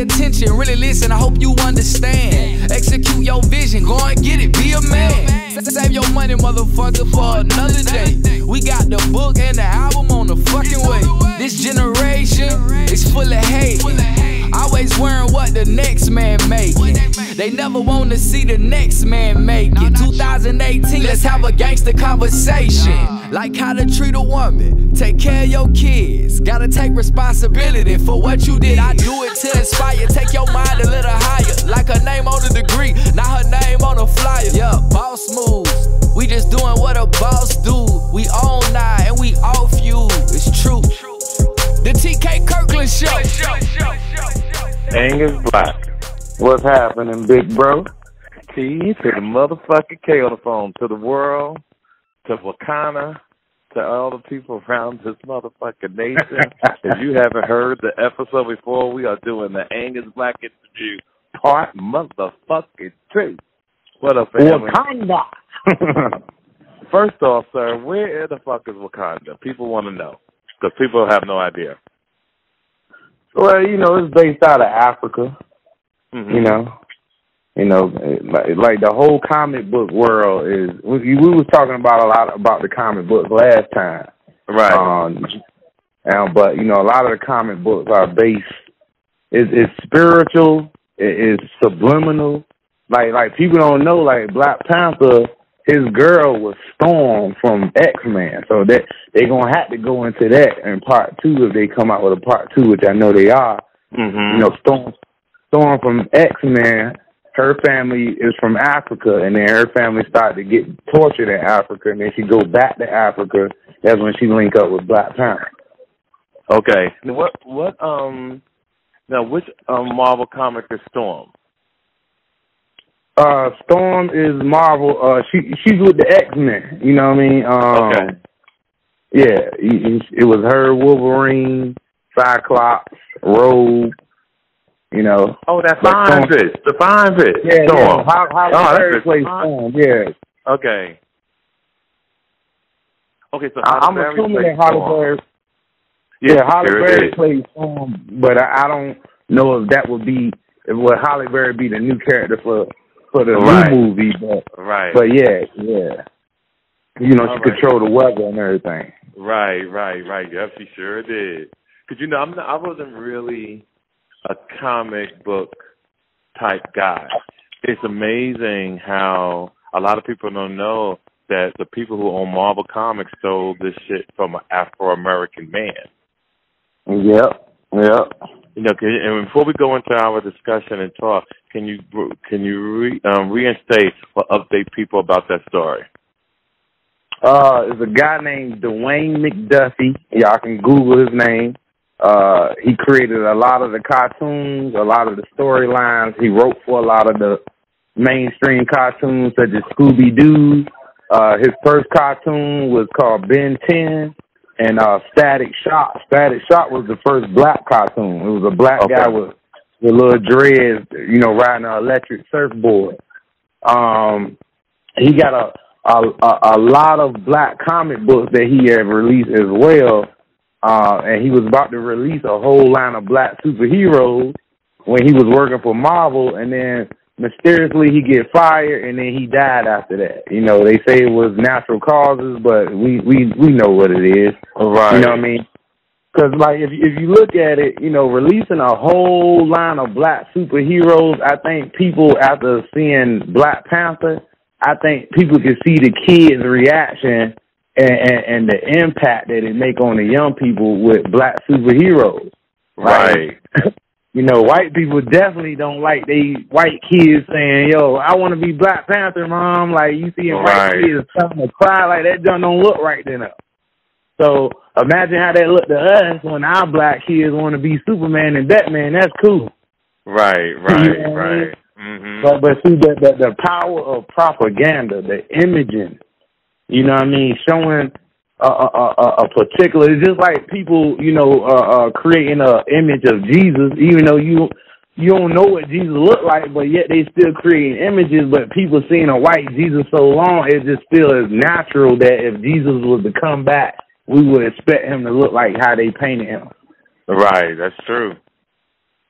attention, really listen, I hope you understand. Execute your vision, go and get it, be a man. Save your money, motherfucker, for another day. We got the book and the album on the fucking way. This generation is full of hate, always worrying what the next man making. They never want to see the next man make it. 2018, let's have a gangster conversation. Like how to treat a woman, take care of your kids. Gotta take responsibility for what you did. I do it to inspire, take your mind a little higher. Like her name on the degree, not her name on a flyer. Yeah, boss moves, we just doing what a boss do. We own now and we off you, it's true. The TK Kirkland Show. Anguz Black. What's happening, big bro? T to the motherfucking K on the phone. To the world, to Wakanda, to all the people around this motherfucking nation. If you haven't heard the episode before, we are doing the Anguz Black interview part motherfucking 2. What up, family? Wakanda. First off, sir, where the fuck is Wakanda? People want to know. Because people have no idea. Well, you know, it's based out of Africa. Mm-hmm. You know, like the whole comic book world is. We was talking about a lot about the comic books last time, right? But you know, a lot of the comic books are based. It's spiritual. It's subliminal. Like people don't know. Like Black Panther, his girl was Storm from X-Men, so that they're gonna have to go into that in part 2 if they come out with a part 2, which I know they are. Mm-hmm. You know, Storm from X-Men, her family is from Africa, and then her family started to get tortured in Africa, and then she go back to Africa. That's when she link up with Black Panther. Okay. Now which Marvel comic is Storm? Storm is Marvel. She's with the X-Men. You know what I mean? Okay. Yeah, it was her, Wolverine, Cyclops, Rogue. You know. Oh, that's fine bitch. The fine bitch. Yeah, Storm. Yeah. How plays Storm? Yeah. Okay. Okay, so I'm assuming that Halle Berry. Yeah, Halle Berry plays Storm, but I don't know if that would Halle Berry be the new character for the new movie, but yeah. You know, she control the weather and everything. Right. Yep, she sure did. Cause you know, I wasn't really a comic book type guy. It's amazing how a lot of people don't know that the people who own Marvel Comics stole this shit from an Afro-American man. Yep. You know, and before we go into our discussion and talk, can you reinstate or update people about that story? There's a guy named Dwayne McDuffie. Y'all can Google his name. He created a lot of the cartoons, a lot of the storylines. He wrote for a lot of the mainstream cartoons, such as Scooby-Doo. His first cartoon was called Ben 10. And Static Shock. Static Shock was the first black cartoon. It was a black guy with little dreads, you know, riding an electric surfboard. He got a lot of black comic books that he had released as well. And he was about to release a whole line of black superheroes when he was working for Marvel, and then mysteriously he get fired, and then he died after that. You know, they say it was natural causes, but we know what it is. Right. You know what I mean? Because, like, if you look at it, you know, releasing a whole line of black superheroes, I think people, after seeing Black Panther, I think people can see the kids' reaction and the impact that it make on the young people with black superheroes. Right. You know, white people definitely don't like they white kids saying, yo, I want to be Black Panther, Mom. Like, you see white kids starting to cry like that don't look right then up. So imagine how that looked to us when our black kids want to be Superman and Batman. That's cool. Right. You know what I mean? Mm-hmm. But see, the power of propaganda, the imaging, you know what I mean, showing a particular, it's just like people, you know, creating an image of Jesus, even though you don't know what Jesus looked like, but yet they still creating images. But people seeing a white Jesus so long, it just feels as natural that if Jesus was to come back, we would expect him to look like how they painted him. Right, that's true.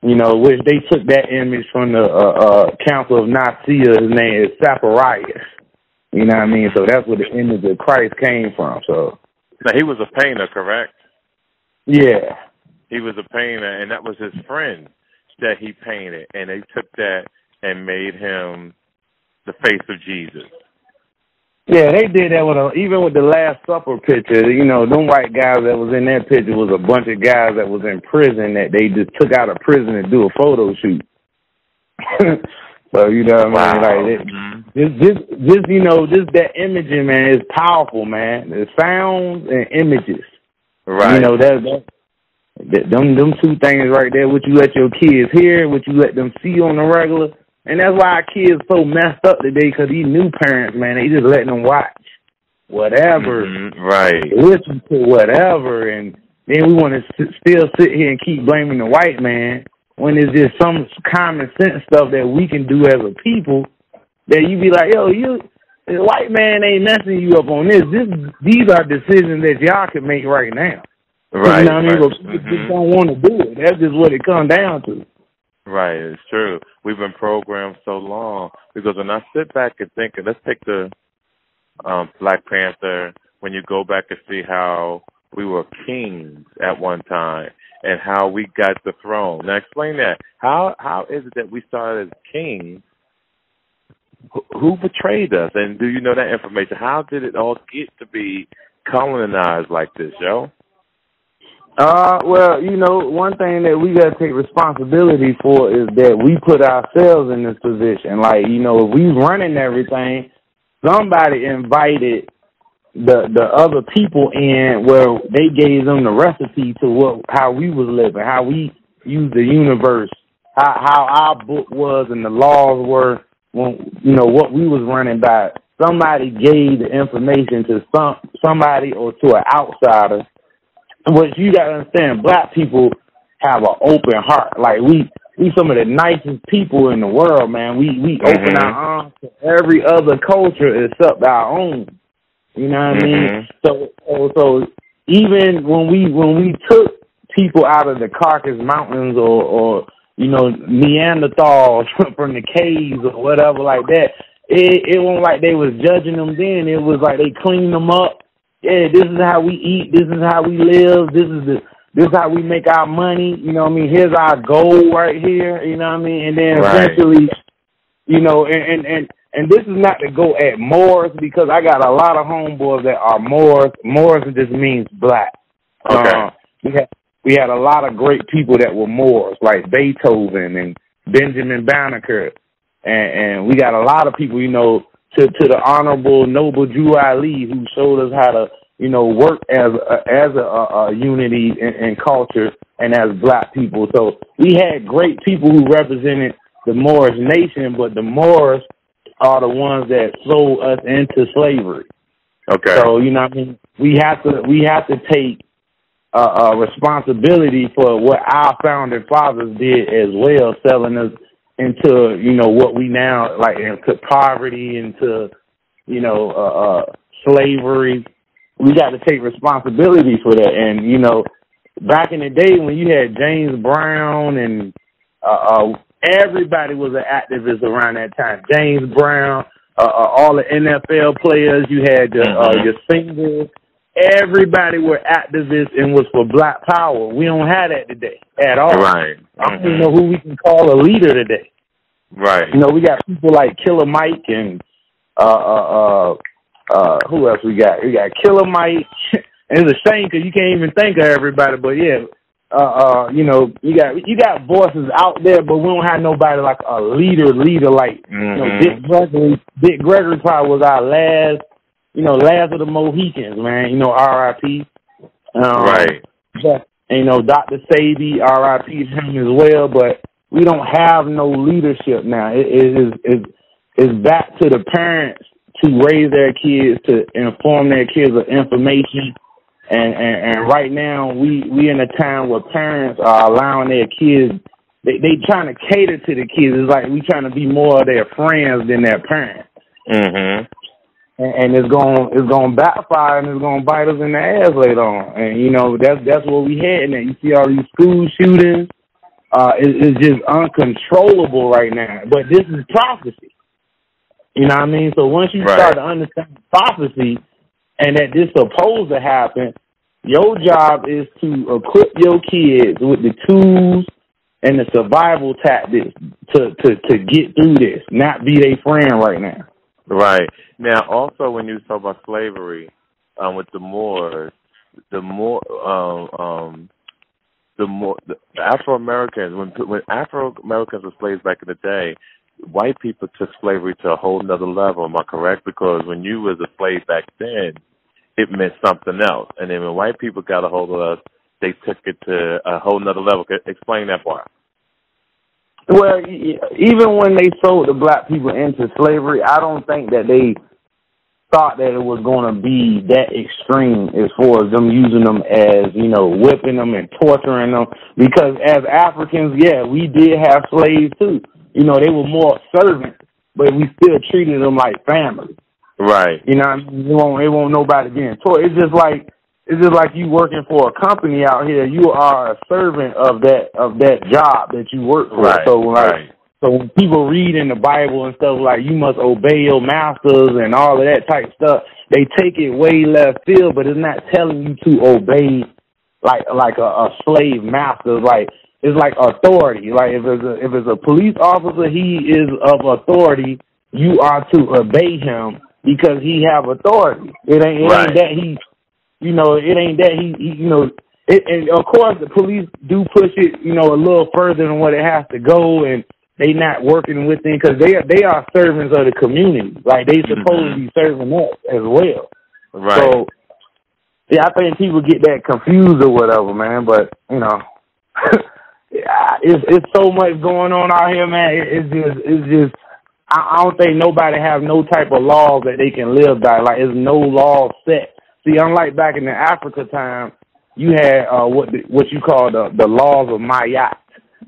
you know, which they took that image from the Council of Nicaea. His name is Sappharius. You know what I mean? So that's where the image of Christ came from. So now, he was a painter, correct? Yeah. He was a painter, and that was his friend that he painted, and they took that and made him the face of Jesus. Yeah, they did that even with the Last Supper picture. You know, them white guys that was in that picture was a bunch of guys that was in prison that they just took out of prison to do a photo shoot. So, you know what I mean? Like, this, you know, that imaging, man, is powerful, man. The sounds and images. Right. You know, them two things right there, what you let your kids hear, what you let them see on the regular. And that's why our kids so messed up today, because these new parents, man, they just letting them watch whatever. Right. Listen to whatever. And then we want to still sit here and keep blaming the white man when it's just some common sense stuff that we can do as a people that you be like, yo, the white man ain't messing you up on this. These are decisions that y'all can make right now. Right. You know what I mean? But people just don't want to do it. That's just what it comes down to. Right, it's true. We've been programmed so long because when I sit back and think, let's take the Black Panther, when you go back and see how we were kings at one time and how we got the throne. Now explain that. How is it that we started as kings? Who betrayed us? And do you know that information? How did it all get to be colonized like this, yo? Well, you know, one thing that we got to take responsibility for is that we put ourselves in this position. Like, you know, if we running everything, somebody invited the other people in where they gave them the recipe to how we was living, how we used the universe, how our book was and the laws were, when, you know, what we was running by. Somebody gave the information to somebody or to an outsider. What you got to understand, black people have an open heart. Like, we some of the nicest people in the world, man. We open our arms to every other culture except our own. You know what I mean? So even when we took people out of the Caucasus Mountains or you know, Neanderthals from the caves or whatever like that, it wasn't like they was judging them then. It was like they cleaned them up. Yeah, this is how we eat. This is how we live. This is how we make our money. You know what I mean? Here's our goal right here. You know what I mean? And then eventually, you know, and this is not to go at Moors, because I got a lot of homeboys that are Moors. Moors just means black. Okay. We had a lot of great people that were Moors, like Beethoven and Benjamin Banneker, and we got a lot of people, you know, to the Honorable Noble Drew Ali, who showed us how to, you know, work as a unity in culture and as black people. So we had great people who represented the Moorish nation, but the Moors are the ones that sold us into slavery. Okay. So, you know what I mean? We have to take responsibility for what our founding fathers did as well, selling us into, you know, what we now, like, into poverty, into, you know, slavery. We got to take responsibility for that. And, you know, back in the day when you had James Brown and everybody was an activist around that time. James Brown, all the NFL players, you had your singers. Everybody were activists and was for black power. We don't have that today at all. Right. I don't even know who we can call a leader today. Right. You know, we got people like Killer Mike and who else we got? We got Killer Mike. And it's a shame because you can't even think of everybody. But yeah, you know, you got voices out there, but we don't have nobody like a leader like you know, Dick Gregory. Dick Gregory probably was our last. You know, last of the Mohicans, man. You know, R.I.P. Right. But, you know, Dr. Sabi, R.I.P. him as well. But we don't have no leadership now. It's back to the parents to raise their kids, to inform their kids of information. And right now, we in a time where parents are allowing their kids. They trying to cater to the kids. It's like we trying to be more of their friends than their parents. Mm-hmm. And it's going backfire, and it's going to bite us in the ass later on. And, you know, that's what we had. And you see all these school shootings, is just uncontrollable right now. But this is prophecy. You know what I mean? So once you start to understand prophecy and that this is supposed to happen, your job is to equip your kids with the tools and the survival tactics to get through this, not be their friend right now. Right. Now, also, when you talk about slavery with the Moors, the Afro-Americans, when Afro-Americans were slaves back in the day, white people took slavery to a whole nother level. Am I correct? Because when you was a slave back then, it meant something else. And then when white people got a hold of us, they took it to a whole nother level. Explain that part. Well, even when they sold the black people into slavery, I don't think that they thought that it was going to be that extreme as far as them using them as, whipping them and torturing them. Because as Africans, we did have slaves too. They were more servants, but we still treated them like family. Right. It won't nobody being tortured. It's just like you working for a company out here. You are a servant of that job that you work for. Right. So when people read in the Bible and stuff like you must obey your masters and all of that type stuff, they take it way left field, but it's not telling you to obey like a slave master. Like it's like authority. Like if it's a police officer, he is of authority. You are to obey him because he have authority. It ain't that he. It ain't that and of course the police do push it, a little further than what it has to go, and they not working with them because they are servants of the community. Like they supposed to be serving us as well. Right. So, I think people get that confused or whatever, man. But it's so much going on out here, man. It's just. I don't think nobody have no type of laws that they can live by. Like there's no law set. See, unlike back in the Africa time, you had what you call the laws of Mayat.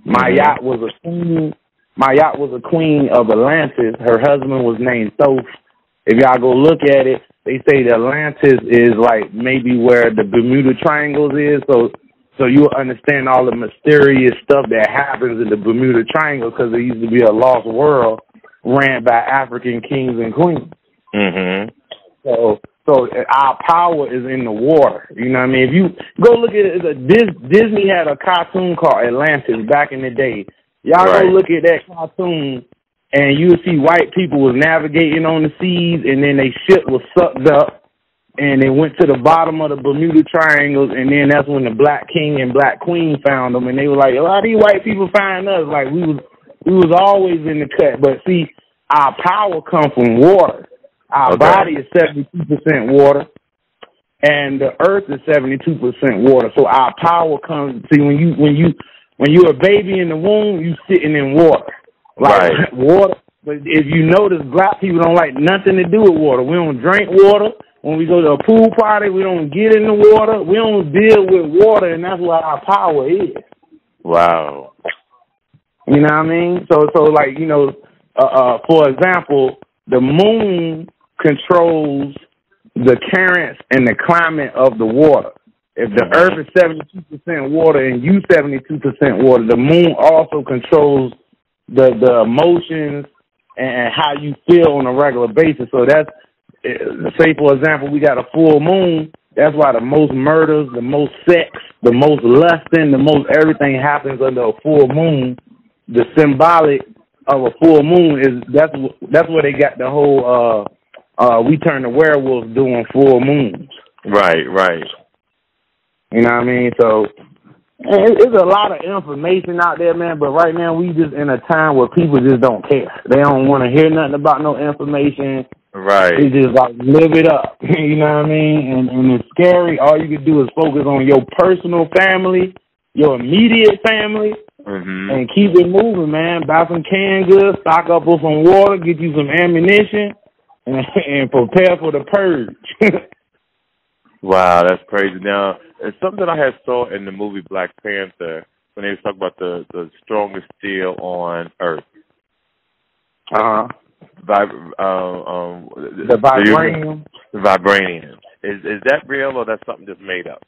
Mayat was a queen. Mayat was a queen of Atlantis. Her husband was named Thoth. If y'all go look at it, they say that Atlantis is like maybe where the Bermuda Triangles is. So you'll understand all the mysterious stuff that happens in the Bermuda Triangle because it used to be a lost world ran by African kings and queens. Mm-hmm. So our power is in the water. You know what I mean? If you go look at it, Disney had a cartoon called Atlantis back in the day. Y'all go look at that cartoon, and you'll see white people was navigating on the seas, and then their ship was sucked up, and they went to the bottom of the Bermuda Triangles, and then that's when the Black King and Black Queen found them, and they were like, "Oh, how these white people find us?" Like we was always in the cut. But see, our power comes from water. Our body is 72% water, and the earth is 72% water. So our power comes. See, when you're a baby in the womb, you sitting in water, water. But if you notice, black people don't like nothing to do with water. We don't drink water. When we go to a pool party, we don't get in the water. We don't deal with water, and that's what our power is. Wow. You know what I mean? So like for example, the moon controls the currents and the climate of the water. If the earth is 72% water and you 72% water, the moon also controls the emotions and how you feel on a regular basis. So that's, say for example, we got a full moon. That's why the most murders, the most sex, the most lusting, the most everything happens under a full moon. The symbolic of a full moon is that's where they got the whole we turn the werewolves doing full moons. Right. You know what I mean? So it's a lot of information out there, man. But right now we just in a time where people just don't care. They don't want to hear nothing about no information. Right. They just like live it up. You know what I mean? And it's scary. All you can do is focus on your personal family, your immediate family. And keep it moving, man. Buy some canned goods, stock up on some water, get you some ammunition, and prepare for the purge. Wow, that's crazy. Now, it's something that I had saw in the movie Black Panther when they was talking about the strongest steel on Earth. The vibranium. The vibranium. Is that real or that's something just made up?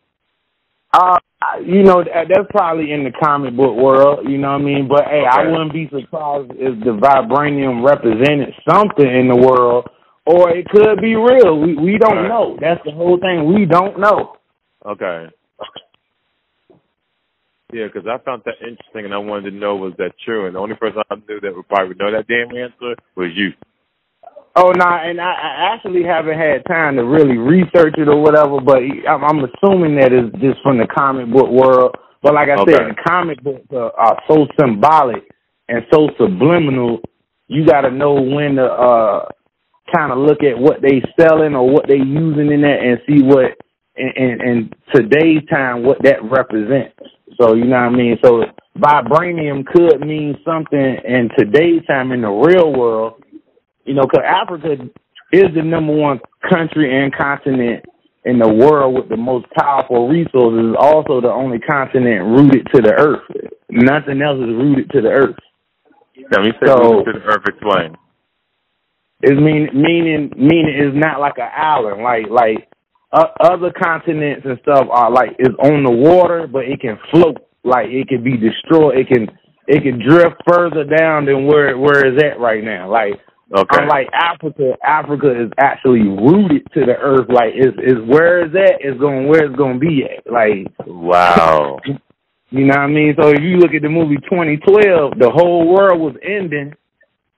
You know, that's probably in the comic book world, you know what I mean? But, hey, I wouldn't be surprised if the vibranium represented something in the world, or it could be real. We don't know. That's the whole thing. We don't know. Okay. Yeah, because I found that interesting, and I wanted to know, was that true? And the only person I knew that would probably know that damn answer was you. Oh, no, and I actually haven't had time to really research it or whatever, but I'm assuming that it's just from the comic book world. But like I said, the comic books are so symbolic and so subliminal, you got to know when to kind of look at what they selling or what they using in that and see what, in today's time, what that represents. So, you know what I mean? So vibranium could mean something in today's time in the real world. You know, because Africa is the number one country and continent in the world with the most powerful resources. It's also the only continent rooted to the earth. Nothing else is rooted to the earth. Now, when you say rooted to the earth, explain. It's meaning it's not like an island. Like other continents and stuff are like is on the water, but it can float. Like it can be destroyed. It can drift further down than where it's at right now. Like. Unlike Africa is actually rooted to the earth. Like, is where it's at, is going where it's going to be at. Like, wow. You know what I mean? So if you look at the movie 2012, the whole world was ending,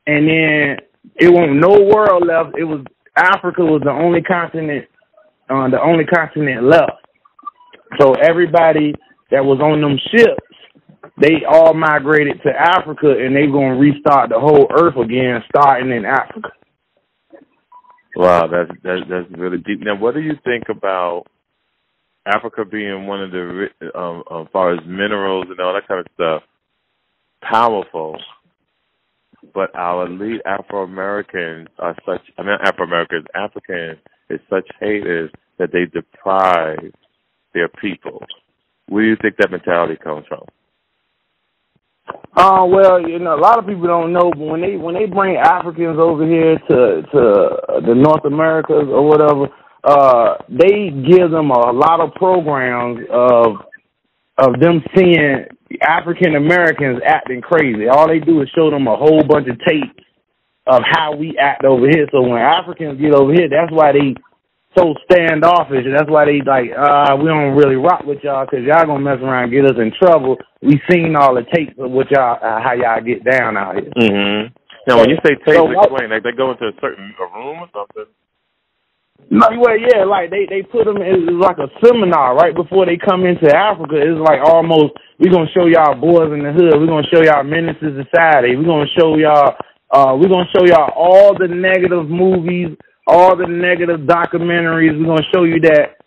and then it wasn't no world left. It was Africa was the only continent left. So everybody that was on them ships, they all migrated to Africa, and they're going to restart the whole earth again, starting in Africa. Wow, that's really deep. Now, what do you think about Africa being one of the, as far as minerals and all that kind of stuff, powerful, but our elite Afro-Americans are such, Africans is such haters that they deprive their people? Where do you think that mentality comes from? Well, you know, a lot of people don't know, but when they bring Africans over here to the North Americas or whatever, they give them a lot of programs of them seeing African Americans acting crazy. All they do is show them a whole bunch of tapes of how we act over here. So when Africans get over here, that's why they so standoffish. That's why they like, we don't really rock with y'all because y'all gonna mess around and get us in trouble. We seen all the tapes of what y'all, how y'all get down out here. Mm-hmm. Now, when you say tapes, explain. Like they go into a room or something? No, well, yeah, like they put them in like a seminar right before they come into Africa. It's like almost, we're gonna show y'all boys in the hood. We're gonna show y'all menace to society. We're gonna show y'all all the negative movies, all the negative documentaries. We're going to show you that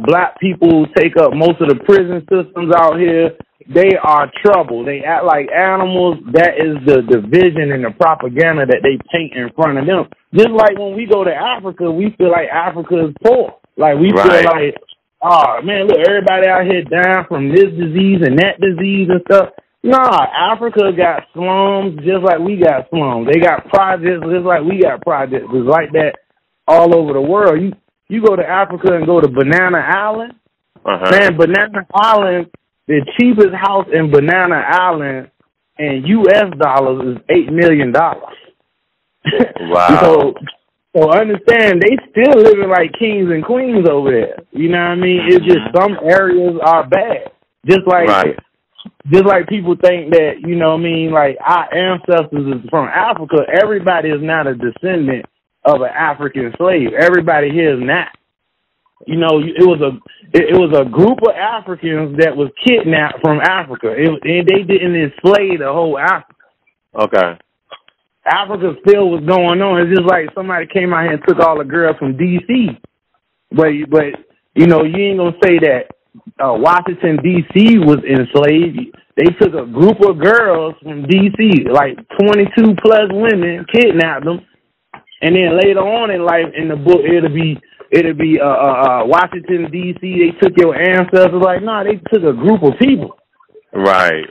black people take up most of the prison systems out here. They are trouble. They act like animals. That is the vision and the propaganda that they paint in front of them. Just like when we go to Africa, we feel like Africa is poor. Like we feel like, oh, man, look, everybody out here dying from this disease and that disease and stuff. Nah, Africa got slums just like we got slums. They got projects just like we got projects. It's like that all over the world. You go to Africa and go to Banana Island. Man, Banana Island, the cheapest house in Banana Island in U.S. dollars is $8 million. Wow. So understand, they still living like kings and queens over there. You know what I mean? It's just some areas are bad. Just like people think that, you know what I mean, like our ancestors is from Africa. Everybody is not a descendant of an African slave. Everybody here is not. You know, it was a group of Africans that was kidnapped from Africa. And they didn't enslave the whole Africa. Okay. Africa still was going on. It's just like somebody came out here and took all the girls from D.C. But you know, you ain't gonna say that Washington, D.C. was enslaved. They took a group of girls from D.C., like 22 plus women, kidnapped them. And then later on in life, in the book, it'll be Washington, D.C., they took your ancestors. Like, no, they took a group of people. Right.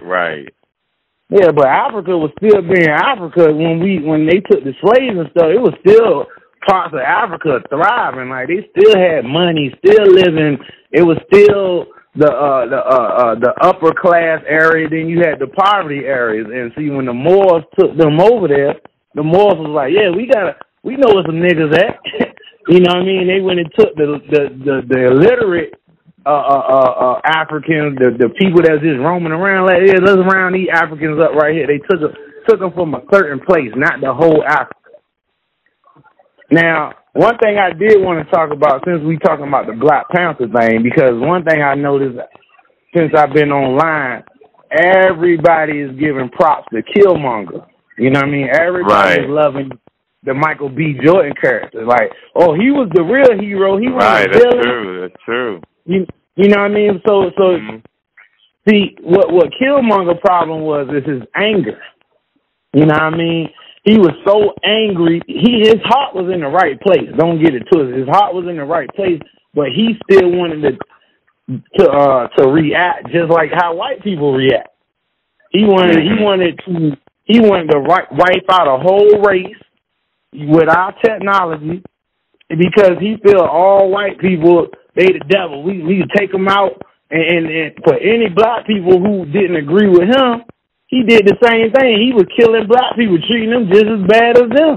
Yeah, but Africa was still being Africa when they took the slaves and stuff. It was still parts of Africa thriving. Like, they still had money, still living. It was still the upper class area, then you had the poverty areas. And see, when the Moors took them over there, the Moors was like, yeah, we know where some niggas at. You know what I mean? They went and took the illiterate Africans, the people that's just roaming around, like, yeah, let's round these Africans up right here. They took them from a certain place, not the whole Africa. Now, one thing I did want to talk about, since we talking about the Black Panther thing, because one thing I noticed since I've been online, everybody is giving props to Killmonger. You know what I mean? Everybody is loving the Michael B. Jordan character. Like, oh, he was the real hero. He was the villain. That's true. You know what I mean? So see, what Killmonger problem was is his anger. You know what I mean? He was so angry. His heart was in the right place. Don't get it twisted. His heart was in the right place, but he still wanted to react just like how white people react. He wanted to wipe out a whole race with our technology because he feel all white people, they the devil. We can take them out, and for any black people who didn't agree with him, he did the same thing. He was killing black people, treating them just as bad as them.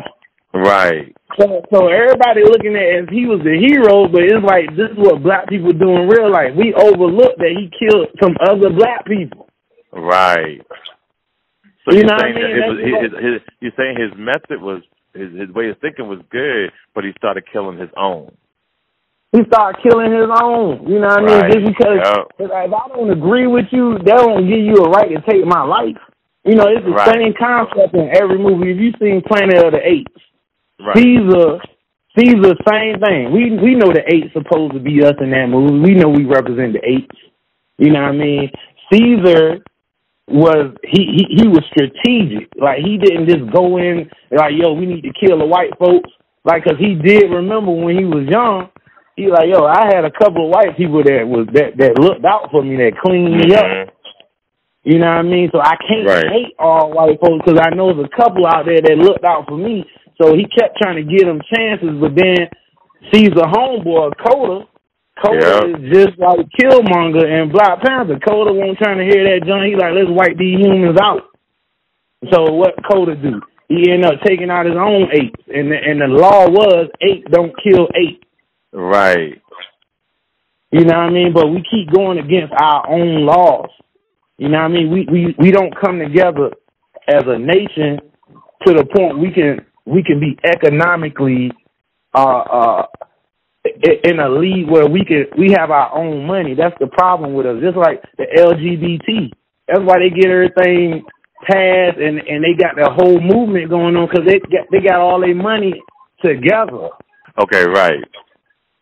Right. So everybody looking at it as he was the hero, but it's like this is what black people do in real life. We overlook that he killed some other black people. Right. So you you're know saying what I mean? You're saying his method was his way of thinking was good, but he started killing his own. He started killing his own. You know what I mean? Just because if I don't agree with you, that don't give you a right to take my life. You know, it's the same concept in every movie. If you've seen Planet of the Apes, Caesar, same thing. We know the apes supposed to be us in that movie. We know we represent the apes. You know what I mean? Caesar was he was strategic. Like, he didn't just go in like, yo, we need to kill the white folks. Like, because he did remember when he was young. He like, yo, I had a couple of white people that looked out for me, that cleaned me up. You know what I mean? So I can't hate all white folks because I know there's a couple out there that looked out for me. So he kept trying to give them chances, but then Caesar homeboy, Coda is just like Killmonger and Black Panther. Coda won't trying to hear that junk. He like, let's wipe these humans out. So what Coda do? He ended up taking out his own apes, and the law was apes don't kill apes. Right. You know what I mean? But we keep going against our own laws. You know what I mean? We don't come together as a nation to the point we can be economically in a league where we have our own money. That's the problem with us. Just like the LGBT. That's why they get everything passed and they got the whole movement going on because they got all their money together. Okay, right.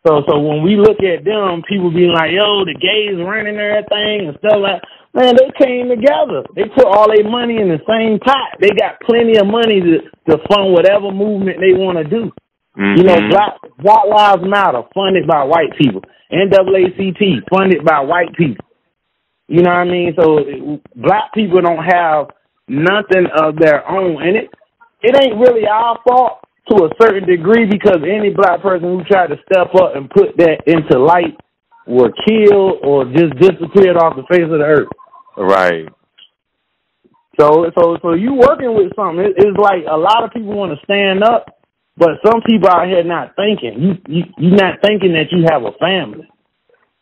So when we look at them, people be like, yo, the gays running everything and stuff like, man, they came together. They put all their money in the same pot. They got plenty of money to fund whatever movement they want to do. Mm-hmm. You know, Black Lives Matter, funded by white people. NAACP, funded by white people. You know what I mean? So black people don't have nothing of their own. And it ain't really our fault to a certain degree because any black person who tried to step up and put that into light were killed or just disappeared off the face of the earth. Right. So you working with something. It's like a lot of people want to stand up, but some people out here not thinking. You not thinking that you have a family.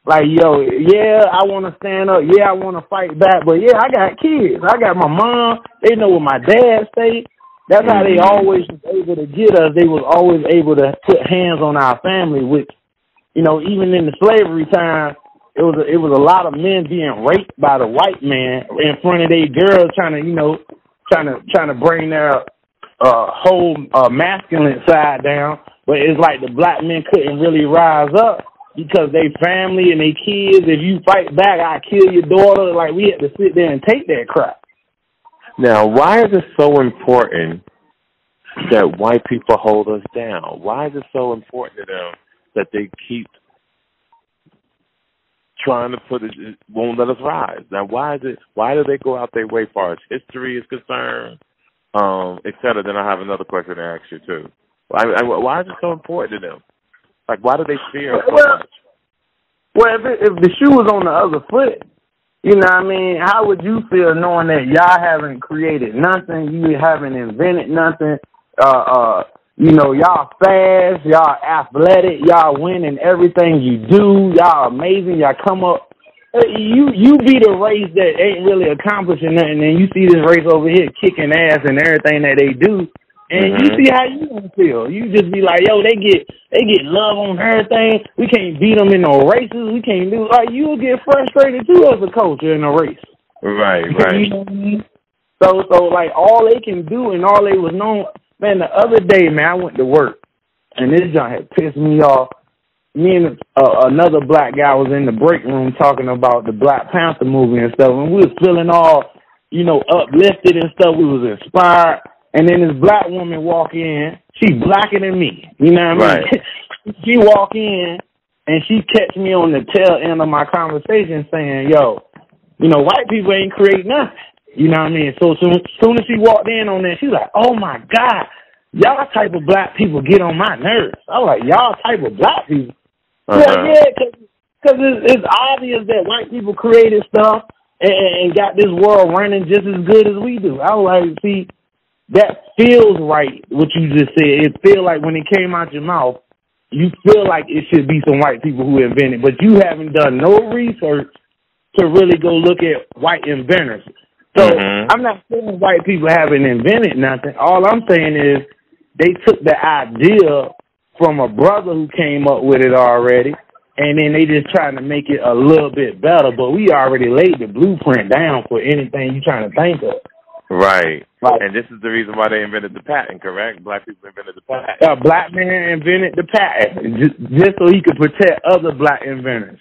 Like, yo, yeah, I want to stand up. Yeah, I want to fight back. But, yeah, I got kids. I got my mom. They know where my dad stayed. That's how they always was able to get us. They was always able to put hands on our family, which, you know, even in the slavery time, it was a lot of men being raped by the white man in front of their girls trying to bring their whole masculine side down. But it's like the black men couldn't really rise up because they family and they kids. If you fight back, I kill your daughter. Like, we had to sit there and take that crap. Now, why is it so important that white people hold us down? Why is it so important to them that they keep trying to won't let us rise? Now, why do they go out their way as far as history is concerned, et cetera? Then I have another question to ask you, too. Why is it so important to them? Like, why do they fear so much? Well, if the shoe was on the other foot, you know what I mean, how would you feel knowing that y'all haven't created nothing, you haven't invented nothing, you know, y'all fast, y'all athletic, y'all winning everything you do, y'all amazing, y'all come up. You be the race that ain't really accomplishing nothing, and you see this race over here kicking ass and everything that they do, and you see how you gonna feel. You just be like, yo, they get love on everything. We can't beat them in no races. We can't do like you'll get frustrated too as a coach in a race. Right. You know what I mean? So like all they can do and all they was known. Man, the other day, man, I went to work, and this joint had pissed me off. Me and another black guy was in the break room talking about the Black Panther movie and stuff, and we was feeling all, you know, uplifted and stuff. We was inspired, and then this black woman walk in. She blacker than me, you know what I mean? Right. She walk in, and she catch me on the tail end of my conversation saying, yo, you know, white people ain't create nothing. You know what I mean? So soon as she walked in on that, she's like, oh, my God, y'all type of black people get on my nerves. I was like, y'all type of black people? Yeah, because it's obvious that white people created stuff and got this world running just as good as we do. I was like, see, that feels right, what you just said. It feels like when it came out your mouth, you feel like it should be some white people who invented, but you haven't done no research to really go look at white inventors. So I'm not saying white people haven't invented nothing. All I'm saying is they took the idea from a brother who came up with it already, and then they just trying to make it a little bit better, but we already laid the blueprint down for anything you're trying to think of. Right. And this is the reason why they invented the patent, correct? Black people invented the patent. A black man invented the patent just so he could protect other black inventors.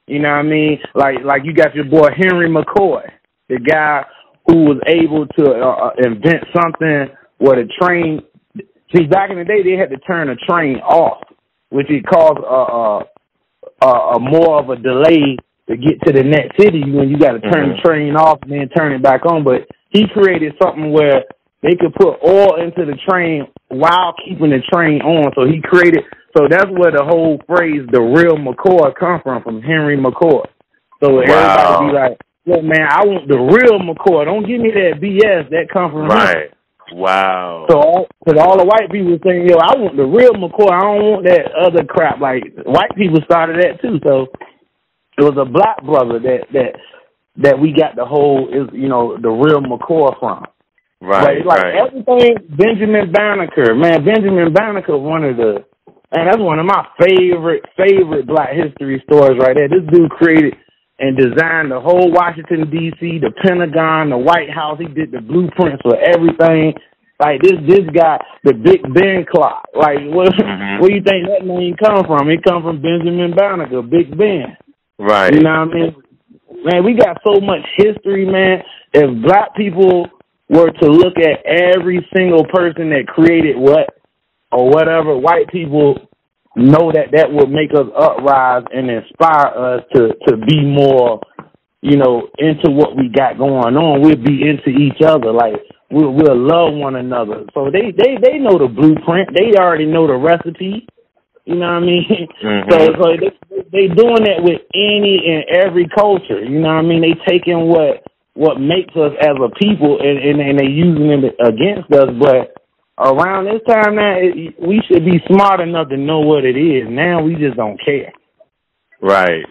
You know what I mean? Like you got your boy Henry McCoy, the guy who was able to invent something where the train. See, back in the day, they had to turn a train off, which it caused a more of a delay to get to the next city when you got to turn the train off and then turn it back on. But he created something where they could put oil into the train while keeping the train on. So he created, so that's where the whole phrase, the real McCoy, come from Henry McCoy. So everybody be like, yeah, man, I want the real McCoy. Don't give me that BS. That come from him. Wow. So all the white people saying, yo, I want the real McCoy. I don't want that other crap. Like, white people started that too. So it was a black brother that we got the whole, you know, the real McCoy from. Right, everything, Benjamin Banneker, man, that's one of my favorite black history stories right there. This dude created and designed the whole Washington, D.C., the Pentagon, the White House. He did the blueprints for everything. Like, this guy, the Big Ben clock. Like, where do you think that name come from? It come from Benjamin Banneker, Big Ben. Right. You know what I mean? Man, we got so much history, man. If black people were to look at every single person that created what or whatever, white people know that would make us uprise and inspire us to be more, you know, into what we got going on. We'll be into each other. Like, we'll love one another. So they know the blueprint. They already know the recipe. You know what I mean? So they doing that with any and every culture. You know what I mean? They taking what makes us as a people and they using it against us. But around this time now, we should be smart enough to know what it is. Now we just don't care. Right.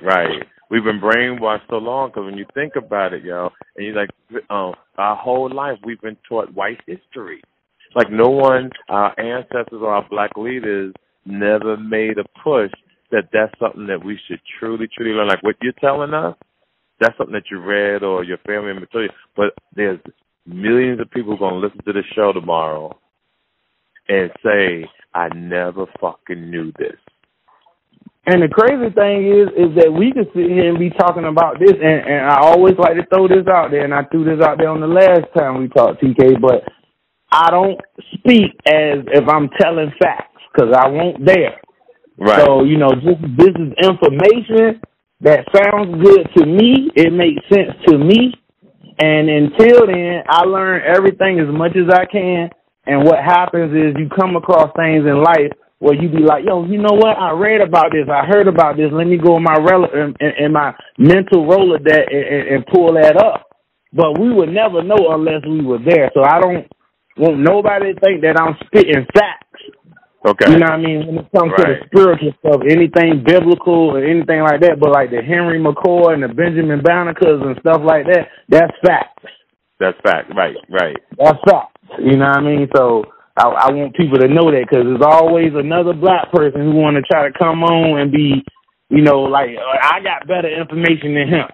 We've been brainwashed so long because when you think about it, yo, and you're like, our whole life we've been taught white history. Like no one, our ancestors or our black leaders never made a push that's something that we should truly learn. Like what you're telling us, that's something that you read or your family member told you. But there's millions of people going to listen to this show tomorrow and say, I never fucking knew this. And the crazy thing is that we can sit here and be talking about this, and I always like to throw this out there, and I threw this out there on the last time we talked, TK, but I don't speak as if I'm telling facts, because I won't dare. Right. So, you know, this is information that sounds good to me. It makes sense to me. And until then, I learn everything as much as I can. And what happens is you come across things in life where you be like, yo, you know what? I read about this. I heard about this. Let me go in my in my mental Rolodex and pull that up. But we would never know unless we were there. So I don't want nobody to think that I'm spitting facts. Okay. You know what I mean? When it comes to the spiritual stuff, anything biblical or anything like that, but like the Henry McCoy and the Benjamin Banneker's and stuff like that, that's facts. That's fact. Right. That's facts. You know what I mean? So I want people to know that, because there's always another black person who want to try to come on and be, you know, like, I got better information than him.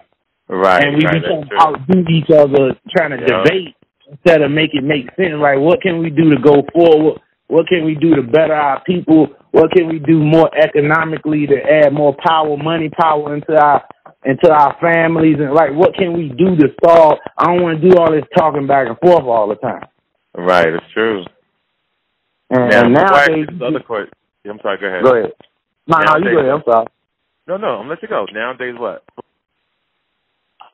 Right. And we be trying to outdo each other, trying to debate instead of make it make sense. Like, what can we do to go forward? What can we do to better our people? What can we do more economically to add more power, money power into our families? And, like, what can we do to solve? I don't want to do all this talking back and forth all the time. Right, it's true. And nowadays, the other question. I'm sorry, go ahead. Go ahead. No, you go ahead. I'm sorry. No, I'm going to let you go. Nowadays what?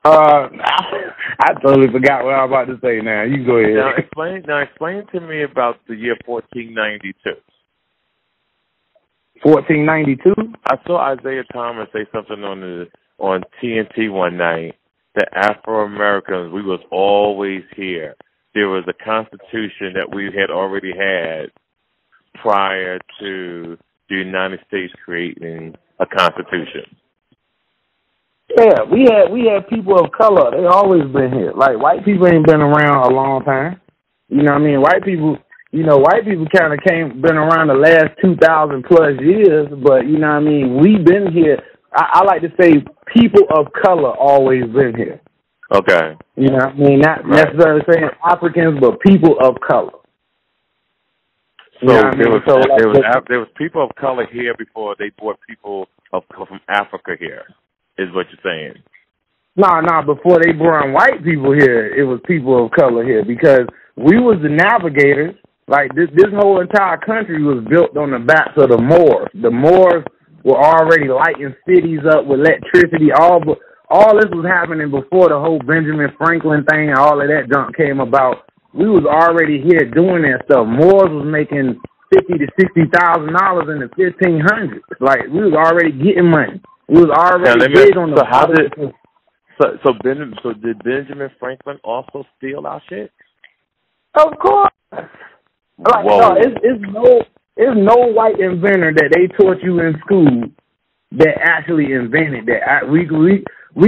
I totally forgot what I was about to say now. You go ahead. Now explain to me about the year 1492. 1492? I saw Isaiah Thomas say something on TNT one night that Afro-Americans, we was always here. There was a constitution that we had already had prior to the United States creating a constitution. Yeah, we had people of color. They always been here. Like, white people ain't been around a long time. You know what I mean? White people kind of been around the last 2,000 plus years, but you know what I mean? We've been here. I like to say people of color always been here. Okay. You know what I mean? Not necessarily saying Africans, but people of color. So there was people of color here before they brought people of color from Africa here, is what you're saying? No, before they brought white people here, it was people of color here, because we was the navigators. Like, this whole entire country was built on the backs of the Moors. The Moors were already lighting cities up with electricity. All this was happening before the whole Benjamin Franklin thing and all of that junk came about. We was already here doing that stuff. Moors was making $50,000 to $60,000 in the 1500s. Like, we was already getting money. We was already big on the. So did Benjamin Franklin also steal our shit? Of course. Like, no, it's no white inventor that they taught you in school that actually invented that. We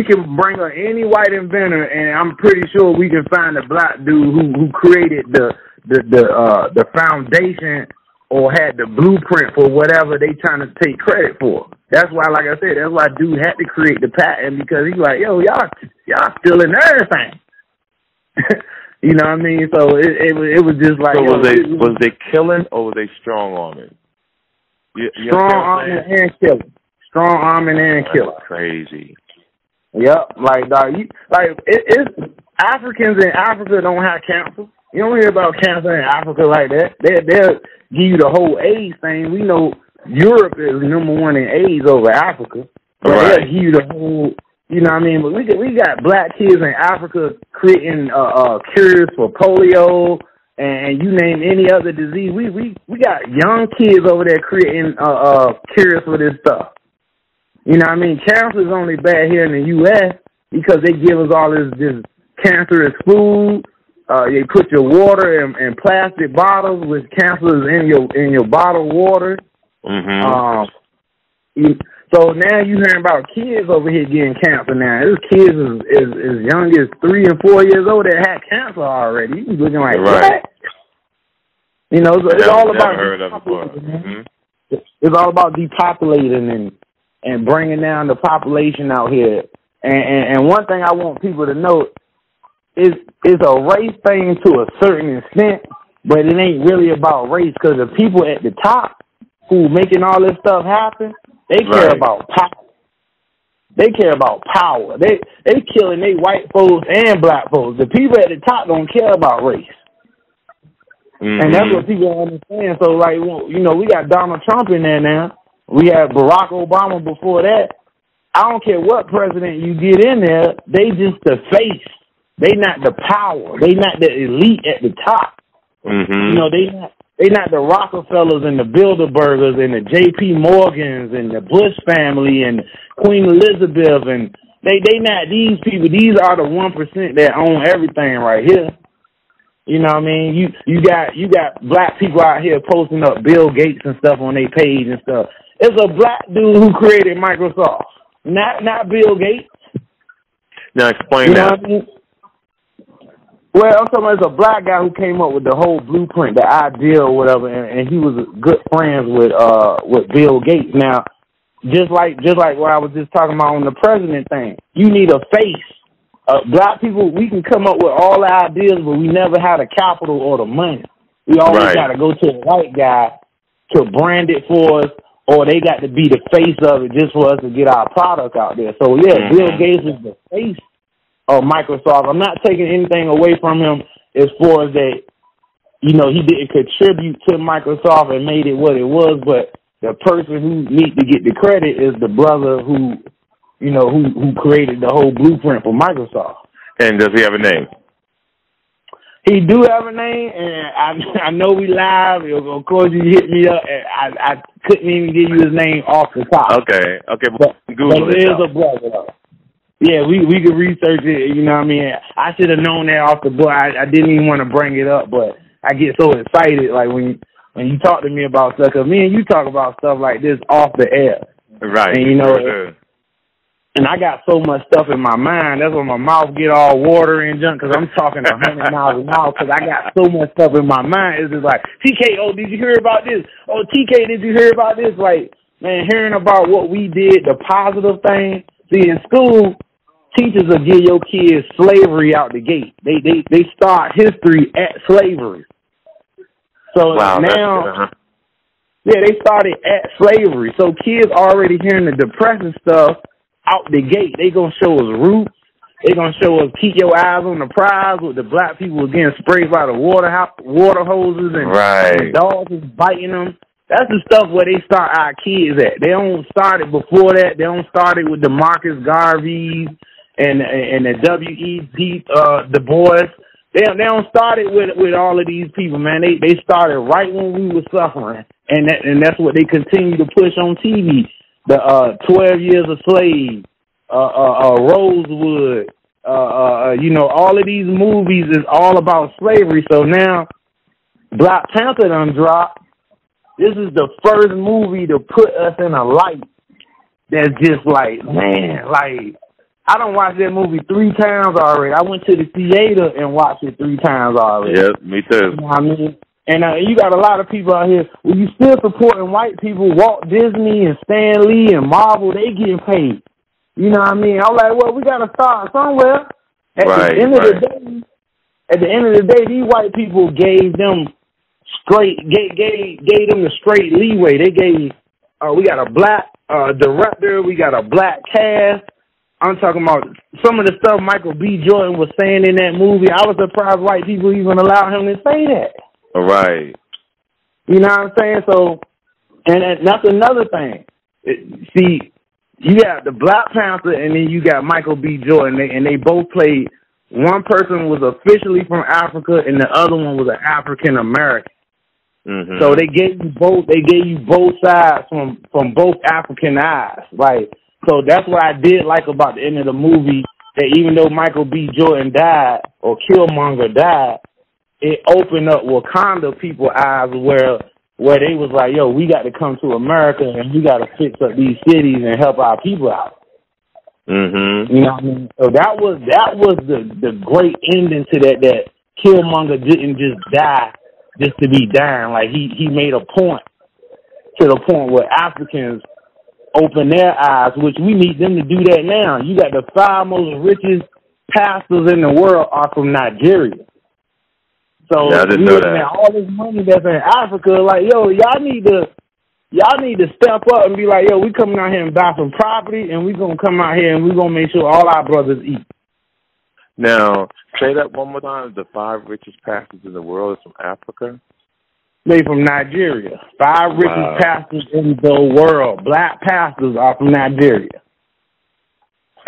can bring up any white inventor, and I'm pretty sure we can find a black dude who created the foundation or had the blueprint for whatever they trying to take credit for. That's why, like I said, that's why dude had to create the patent, because he's like, yo, y'all stealing everything. You know what I mean? So it was just like. So was they killing or were they strong arming? Strong arming and killing. Strong arming and killing. Crazy. Yep, like dog, it's Africans in Africa don't have cancer. You don't hear about cancer in Africa like that. They'll give you the whole AIDS thing. We know Europe is number one in AIDS over Africa, but they'll give you the whole. You know what I mean? But we got black kids in Africa creating cures for polio and you name any other disease. We got young kids over there creating cures for this stuff. You know what I mean? Cancer is only bad here in the U.S. because they give us all this cancerous food. They put your water in plastic bottles with cancer in your bottled water. Mm-hmm. So now you hearing about kids over here getting cancer now. There's kids as young as 3 and 4 years old that had cancer already. You looking like, what? You know, so it's all about it's all about depopulating and bringing down the population out here. And one thing I want people to know is it's a race thing to a certain extent, but it ain't really about race, because the people at the top who making all this stuff happen, they care about power. They care about power. They killing they white folks and black folks. The people at the top don't care about race. Mm-hmm. And that's what people don't understand. So, like, you know, we got Donald Trump in there now. We had Barack Obama before that. I don't care what president you get in there, they just the face. They not the power. They not the elite at the top. Mm-hmm. You know, they They not the Rockefellers and the Bilderbergers and the J.P. Morgans and the Bush family and Queen Elizabeth, and they not these people. These are the 1% that own everything right here. You know what I mean? You got black people out here posting up Bill Gates and stuff on their page and stuff. It's a black dude who created Microsoft, not Bill Gates. Now explain you know that. What I mean? Well, I'm talking about it's a black guy who came up with the whole blueprint, the idea or whatever, and he was good friends with Bill Gates. Now, just like what I was just talking about on the president thing, you need a face. Black people, we can come up with all the ideas, but we never had the capital or the money. We always got to go to a white guy to brand it for us, or they got to be the face of it just for us to get our product out there. So, yeah, Bill Gates is the face of Microsoft. I'm not taking anything away from him as far as that, you know, he didn't contribute to Microsoft and made it what it was, but the person who needs to get the credit is the brother who created the whole blueprint for Microsoft. And does he have a name? He do have a name, and I know we live. Of course, you hit me up, and I couldn't even give you his name off the top. Okay, but Google it. But it is a brother, though. Yeah, we could research it, you know what I mean? I should have known that off the book. I didn't even want to bring it up, but I get so excited, like, when you talk to me about stuff, because me and you talk about stuff like this off the air. Right. And, you know, and I got so much stuff in my mind. That's when my mouth get all watery and junk, because I'm talking 100 miles an hour, because I got so much stuff in my mind. It's just like, TK, oh, did you hear about this? Oh, TK, did you hear about this? Like, man, hearing about what we did, the positive thing. See, in school, teachers will give your kids slavery out the gate. They start history at slavery. So now, yeah, they started at slavery. So kids already hearing the depressing stuff out the gate. They gonna show us roots. They gonna show us keep your eyes on the prize with the black people getting sprayed by the water hoses and the dogs is biting them. That's the stuff where they start our kids at. They don't start it before that. They don't start it with the Marcus Garveys and the W.E.B. Du Bois. They don't start it with all of these people, man. They started right when we were suffering, and that's what they continue to push on TV. The 12 Years a Slave, Rosewood, you know, all of these movies is all about slavery. So now Black Panther done dropped. This is the first movie to put us in a light that's just like, man, like, I done watched that movie 3 times already. I went to the theater and watched it 3 times already. Yeah, me too. You know what I mean? And you got a lot of people out here. Well, you still supporting white people, Walt Disney and Stan Lee and Marvel, they getting paid. You know what I mean? I'm like, well, we got to start somewhere. At the end of the day, these white people gave them gave them the straight leeway. They gave, we got a black director, we got a black cast. I'm talking about some of the stuff Michael B. Jordan was saying in that movie. I was surprised white people even allowed him to say that. Right. You know what I'm saying? So, and that's another thing. See, you got the Black Panther, and then you got Michael B. Jordan, and they both played. One person was officially from Africa, and the other one was an African American. Mm-hmm. So they gave you both. They gave you both sides from both African eyes. Like, so that's what I did like about the end of the movie. That even though Michael B. Jordan died or Killmonger died, it opened up Wakanda people's eyes where they was like, yo, we got to come to America and we got to fix up these cities and help our people out. Mm-hmm. You know what I mean? So that was the great ending to that Killmonger didn't just die just to be dying. Like he made a point to the point where Africans open their eyes, which we need them to do that now. You got the 5 most richest pastors in the world are from Nigeria. So yeah, I didn't know that. All this money that's in Africa, like, yo, y'all need to step up and be like, yo, we coming out here and buy some property, and we gonna come out here and we gonna make sure all our brothers eat. Now, say that one more time. The 5 richest pastors in the world is from Africa. They from Nigeria. 5 richest pastors in the world. Black pastors are from Nigeria.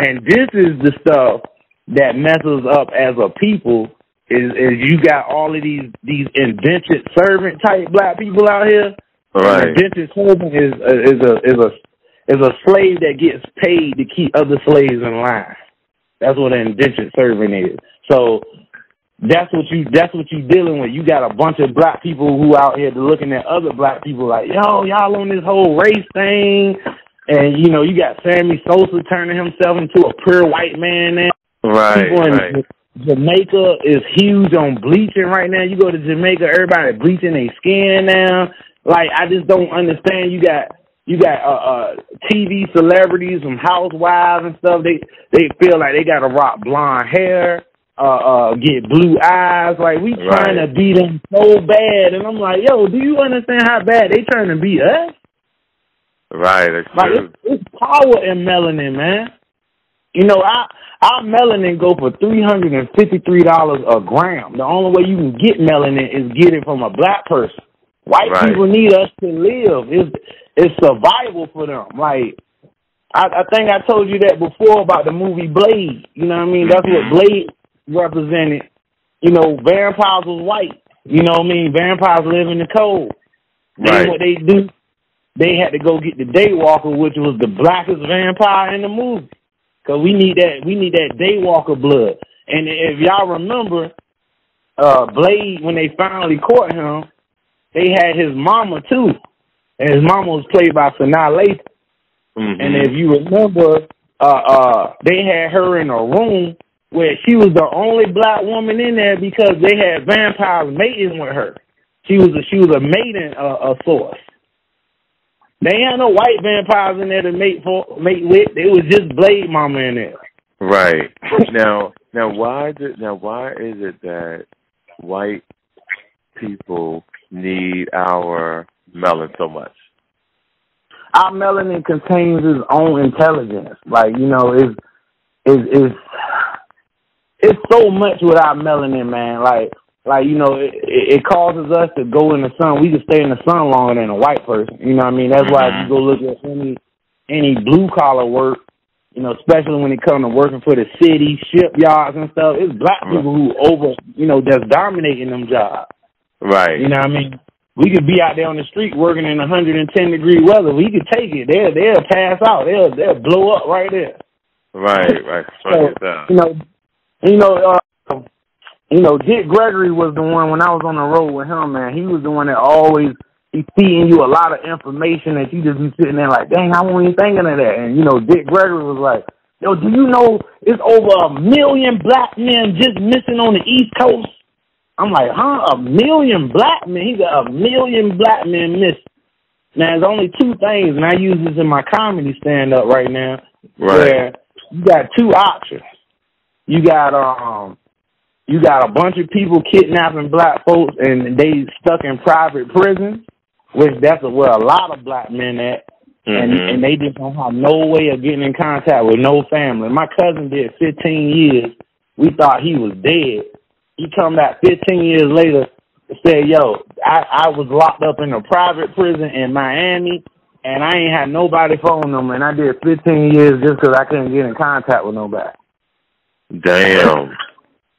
And this is the stuff that messes up as a people is you got all of these indentured servant type black people out here. Right. An indentured servant is a slave that gets paid to keep other slaves in line. That's what an indentured servant is. So that's what you dealing with. You got a bunch of black people who out here looking at other black people like, yo, y'all on this whole race thing, and you got Sammy Sosa turning himself into a pure white man now. Right. People in Jamaica is huge on bleaching right now. You go to Jamaica, everybody bleaching their skin now. Like, I just don't understand. You got TV celebrities, some housewives and stuff. They feel like they got to rock blonde hair, get blue eyes. Like, we trying to beat them so bad. And I'm like, yo, do you understand how bad they trying to beat us? Right, that's like, true. It's power in melanin, man. Our melanin go for $353 a gram. The only way you can get melanin is get it from a black person. White people need us to live. It's survival for them. Like, I think I told you that before about the movie Blade. You know what I mean? That's what Blade represented. Vampires was white. You know what I mean? Vampires live in the cold. Then what they do, they had to go get the Daywalker, which was the blackest vampire in the movie. Because we need that Daywalker blood. And if y'all remember, Blade, when they finally caught him, they had his mama, too. And his mama was played by Sanaa Lathan. And if you remember, they had her in a room where she was the only black woman in there because they had vampires mating with her. She was a mating source. They ain't had no white vampires in there to mate with. It was just Blade mama in there. Right. Now why is it that white people need our melanin so much? Our melanin contains its own intelligence. Like, it's so much with our melanin, man. Like it causes us to go in the sun. We can stay in the sun longer than a white person. You know what I mean? That's why if you go look at any blue collar work, especially when it comes to working for the city, shipyards and stuff, it's black people who that's dominating them jobs. Right. You know what I mean? We could be out there on the street working in 110-degree weather. We could take it. They'll pass out. They'll blow up right there. Right. So, Dick Gregory was the one when I was on the road with him, man. He was the one that always feeding you a lot of information that you just be sitting there like, dang, I wasn't even thinking of that. And, Dick Gregory was like, yo, do you know it's over 1 million black men just missing on the East Coast? I'm like, huh? 1 million black men? He got 1 million black men missing. Now, there's only two things, and I use this in my comedy stand-up right now, where you got two options. You got a bunch of people kidnapping black folks, and they stuck in private prisons, which that's where a lot of black men at, and they just don't have no way of getting in contact with no family. My cousin did 15 years. We thought he was dead. He come back 15 years later and said, yo, I was locked up in a private prison in Miami, and I ain't had nobody phone number, and I did 15 years just because I couldn't get in contact with nobody. Damn.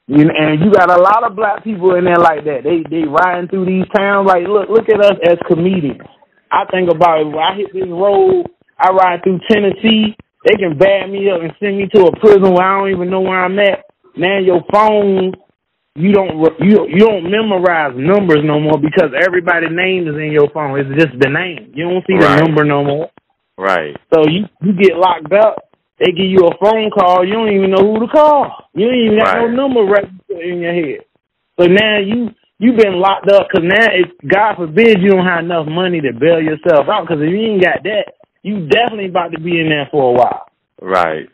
And you got a lot of black people in there like that. They riding through these towns like, look at us as comedians. I think about it. When I hit this road, I ride through Tennessee. They can bag me up and send me to a prison where I don't even know where I'm at. Now your phone, you don't memorize numbers no more because everybody's name is in your phone. It's just the name. You don't see the number no more. Right. So you get locked up. They give you a phone call. You don't even know who to call. You ain't even got no number registered in your head. So now you've been locked up because now, God forbid, you don't have enough money to bail yourself out because if you ain't got that, you definitely about to be in there for a while. Right.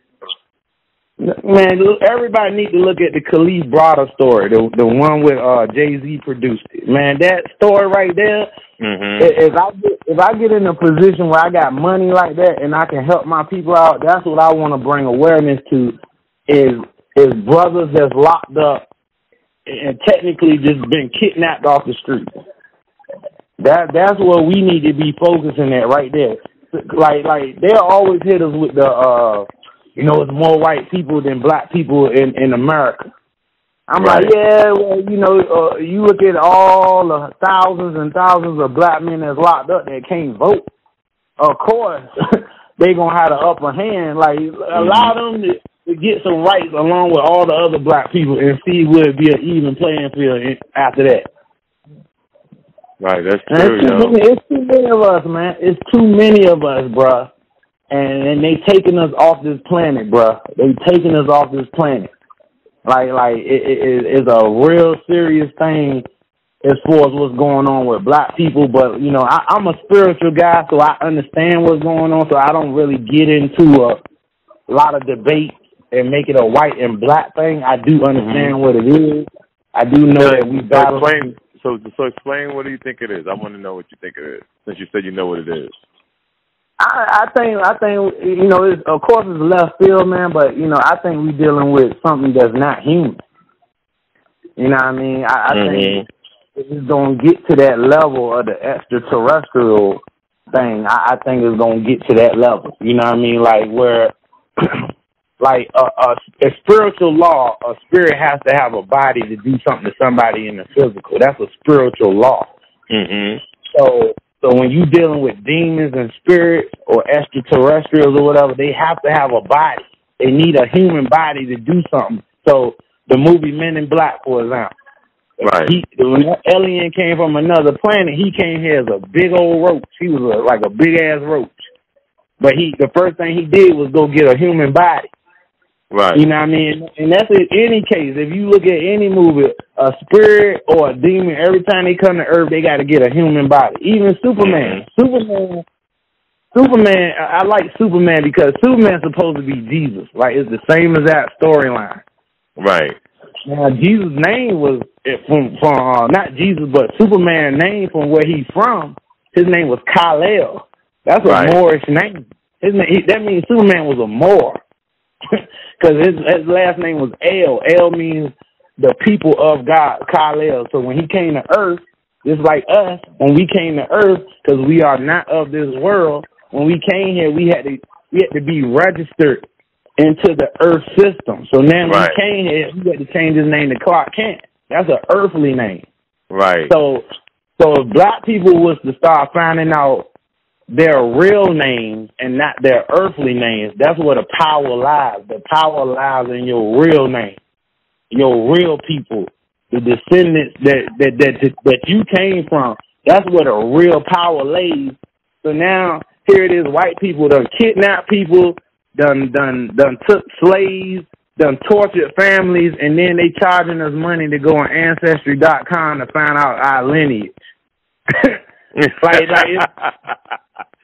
Man, everybody need to look at the Khalif Browder story, the one with Jay-Z produced it. Man, that story right there, if I get in a position where I got money like that and I can help my people out, that's what I want to bring awareness to is brothers that's locked up and technically just been kidnapped off the street. That's what we need to be focusing at right there. Like they'll always hit us with the it's more white people than black people in America. I'm like, yeah, well, you know, you look at all the thousands and thousands of black men that's locked up that can't vote. Of course, they gonna have the upper hand. Like, allow them to get some rights along with all the other black people and see will it be an even playing field after that. Right, that's true, it's too many of us, man. It's too many of us, bruh. And they taking us off this planet, bruh. They taking us off this planet. Like it's a real serious thing as far as what's going on with black people. But, you know, I'm a spiritual guy, so I understand what's going on, so I don't really get into a lot of debate and make it a white and black thing. I do understand what it is. I do know that we battle. So explain, what do you think it is? I want to know what you think it is, since you said you know what it is. I think you know, of course it's left field, man, but, you know, I think we're dealing with something that's not human. You know what I mean? I think it's going to get to that level of the extraterrestrial thing. I think it's going to get to that level. You know what I mean? Like where, like a spiritual law, a spirit has to have a body to do something to somebody in the physical. That's a spiritual law. So when you're dealing with demons and spirits or extraterrestrials or whatever, they have to have a body. They need a human body to do something. So the movie Men in Black, for example. Right. When that alien came from another planet, he came here as a big old roach. He was like a big-ass roach. But the first thing he did was go get a human body. Right. You know what I mean? And that's in any case. If you look at any movie, a spirit or a demon, every time they come to Earth, they got to get a human body. Even Superman. Superman, I like Superman because Superman's supposed to be Jesus. Like, it's the same as that storyline. Right. Now, Jesus' name was from not Jesus, but Superman's name from where he's from. His name was Kal-El. That's a Moorish name. That means Superman was a Moor. Because his last name was El. El means the people of God, Kal-El. So when he came to Earth, just like us, when we came to Earth, because we are not of this world, when we came here, we had to be registered into the Earth system. So now when we came here, we had to change his name to Clark Kent. That's an earthly name. Right. So if black people was to start finding out their real names and not their earthly names, that's where the power lies. The power lies in your real name, your real people, the descendants that you came from. That's where the real power lays. So now here it is, white people done kidnapped people, done took slaves, done tortured families, and then they charging us money to go on Ancestry.com to find out our lineage. like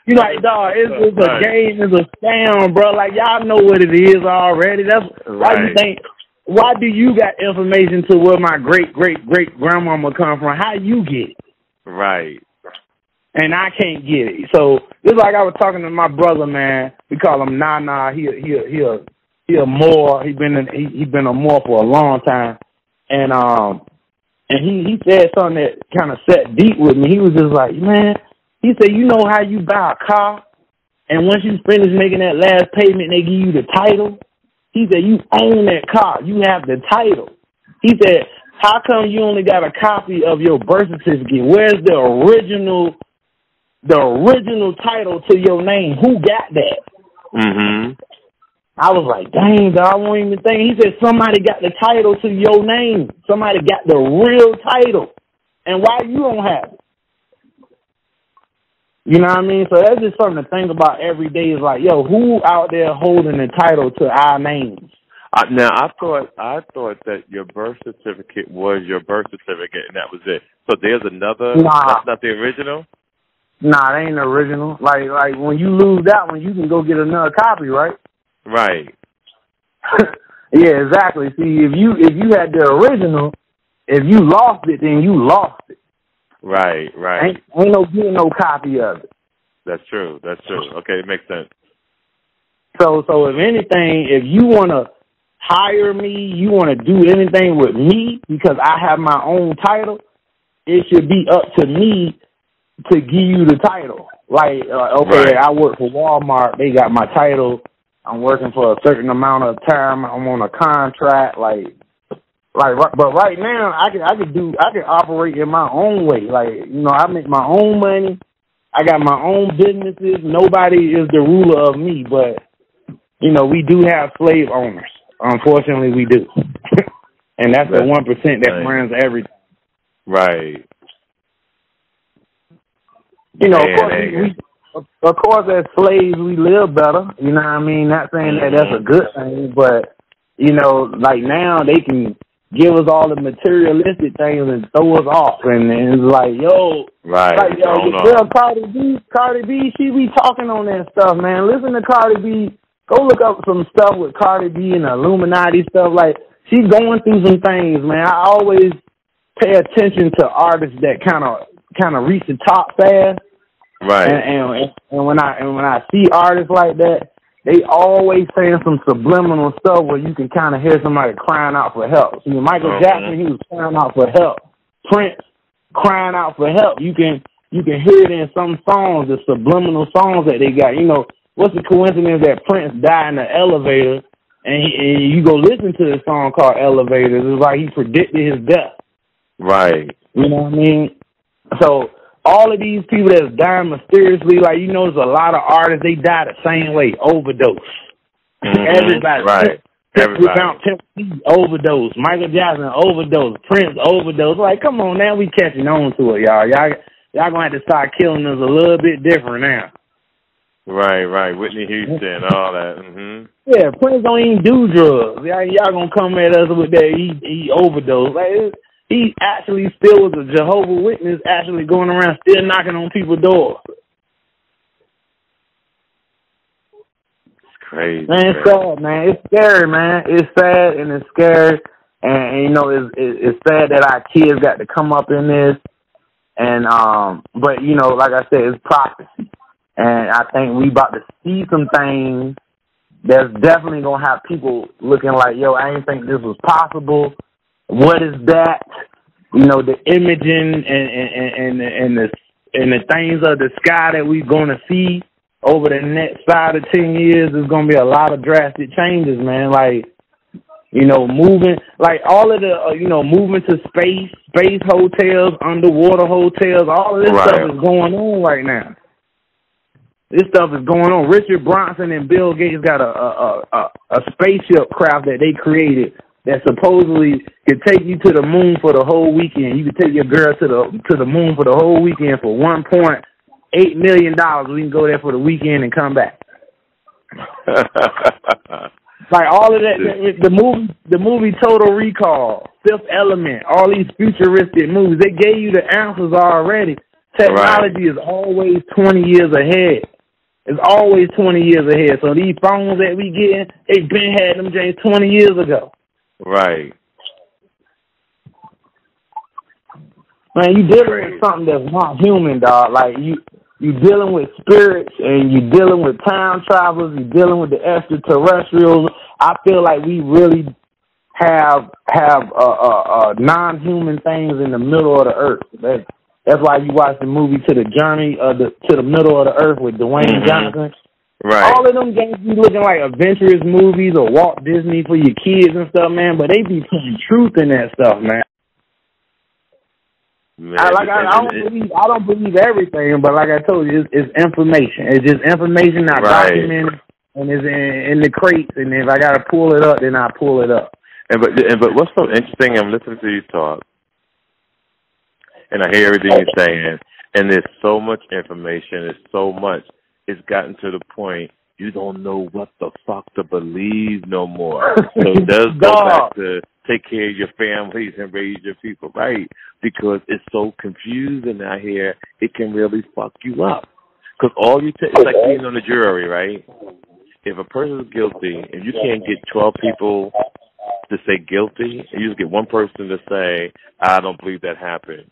you like, dog, it's a game, it's a scam, bro. Like, y'all know what it is already. That's why you think. Why do you got information to where my great grandmama come from? How you get it? Right. And I can't get it. So just like I was talking to my brother, man. We call him Nana. He a Moor. He been a Moor for a long time, and he said something that kind of set deep with me. He was just like, man. He said, you know how you buy a car, and once you finish making that last payment, they give you the title? He said, you own that car. You have the title. He said, how come you only got a copy of your birth certificate? Where's the original title to your name? Who got that? Mm-hmm. I was like, dang, dog, I won't even think. He said, somebody got the title to your name. Somebody got the real title. And why you don't have it? You know what I mean? So that's just something to think about every day. Is like, yo, who out there holding the title to our names? Now, I thought that your birth certificate was your birth certificate, and that was it. So there's another. Nah. That's not the original. Nah, it ain't the original. Like when you lose that one, you can go get another copy, right? Right. Yeah, exactly. See, if you had the original, if you lost it, then you lost it. Right. Ain't no getting no copy of it. That's true. Okay, it makes sense. So if anything, if you want to hire me, you want to do anything with me because I have my own title, it should be up to me to give you the title. Like, okay, I work for Walmart. They got my title. I'm working for a certain amount of time. I'm on a contract. Like, But right now, I can operate in my own way. Like, you know, I make my own money. I got my own businesses. Nobody is the ruler of me, but, you know, we do have slave owners. Unfortunately, we do. And that's the 1% that runs everything. Right. You know, of course, as slaves, we live better. You know what I mean? Not saying that that's a good thing, but, you know, like now they can give us all the materialistic things and throw us off. And it's like, yo, like, yo, your girl Cardi B, she be talking on that stuff, man. Listen to Cardi B. Go look up some stuff with Cardi B and the Illuminati stuff. Like, she's going through some things, man. I always pay attention to artists that kind of reach the top fast. Right. And when I see artists like that, they always saying some subliminal stuff where you can kind of hear somebody crying out for help. See, Michael Jackson, he was crying out for help. Prince crying out for help. You can hear it in some songs, the subliminal songs that they got. You know, what's the coincidence that Prince died in the elevator, and you go listen to the song called Elevators? It's like he predicted his death. Right. You know what I mean? So all of these people that's dying mysteriously, like, you know, there's a lot of artists, they die the same way, overdose. Everybody. Right. Everybody. Overdose. Michael Jackson, overdose. Prince, overdose. Like, come on now, we catching on to it, y'all. Y'all gonna have to start killing us a little bit different now. Right. Whitney Houston, all that. Yeah, Prince don't even do drugs. Y'all gonna come at us with that he overdosed. Like, he actually still was a Jehovah's Witness, actually going around still knocking on people's doors. It's crazy. Man, it's sad, man. It's scary, man. It's sad and it's scary. And you know, it's sad that our kids got to come up in this. And, but, you know, like I said, it's prophecy. And I think we about to see some things that's definitely going to have people looking like, yo, I didn't think this was possible. What is that? You know, the imaging and the things of the sky that we're going to see over the next 5 to 10 years is going to be a lot of drastic changes, man. Like, you know, moving, like all of the, you know, moving to space hotels, underwater hotels, all of this stuff is going on right now. This stuff is going on. Richard Branson and Bill Gates got a spaceship craft that they created that supposedly could take you to the moon for the whole weekend. You could take your girl to the moon for the whole weekend for $1.8 million. We can go there for the weekend and come back. Like all of that, the movie Total Recall, Fifth Element, all these futuristic movies, they gave you the answers already. Technology is always 20 years ahead. It's always 20 years ahead. So these phones that we getting, they've been had them James 20 years ago. Right. Man, you dealing with something that's not human, dog. Like you dealing with spirits and you dealing with time travelers. You dealing with the extraterrestrials. I feel like we really have non-human things in the middle of the earth. That's why you watch the movie To the Journey to the Middle of the Earth with Dwayne Johnson. Right. All of them games be looking like adventurous movies or Walt Disney for your kids and stuff, man. But they be putting truth in that stuff, man. I don't believe everything, but like I told you, it's information. It's just information not documented, and it's in the crates. And if I gotta pull it up, then I pull it up. But what's so interesting? I'm listening to you talk, and I hear everything you're saying, and there's so much information. There's so much. It's gotten to the point you don't know what the fuck to believe no more. So it does go back to take care of your families and raise your people, right? Because it's so confusing out here, it can really fuck you up. Because all you it's like being on the jury, right? If a person is guilty and you can't get 12 people to say guilty, and you just get one person to say, I don't believe that happened,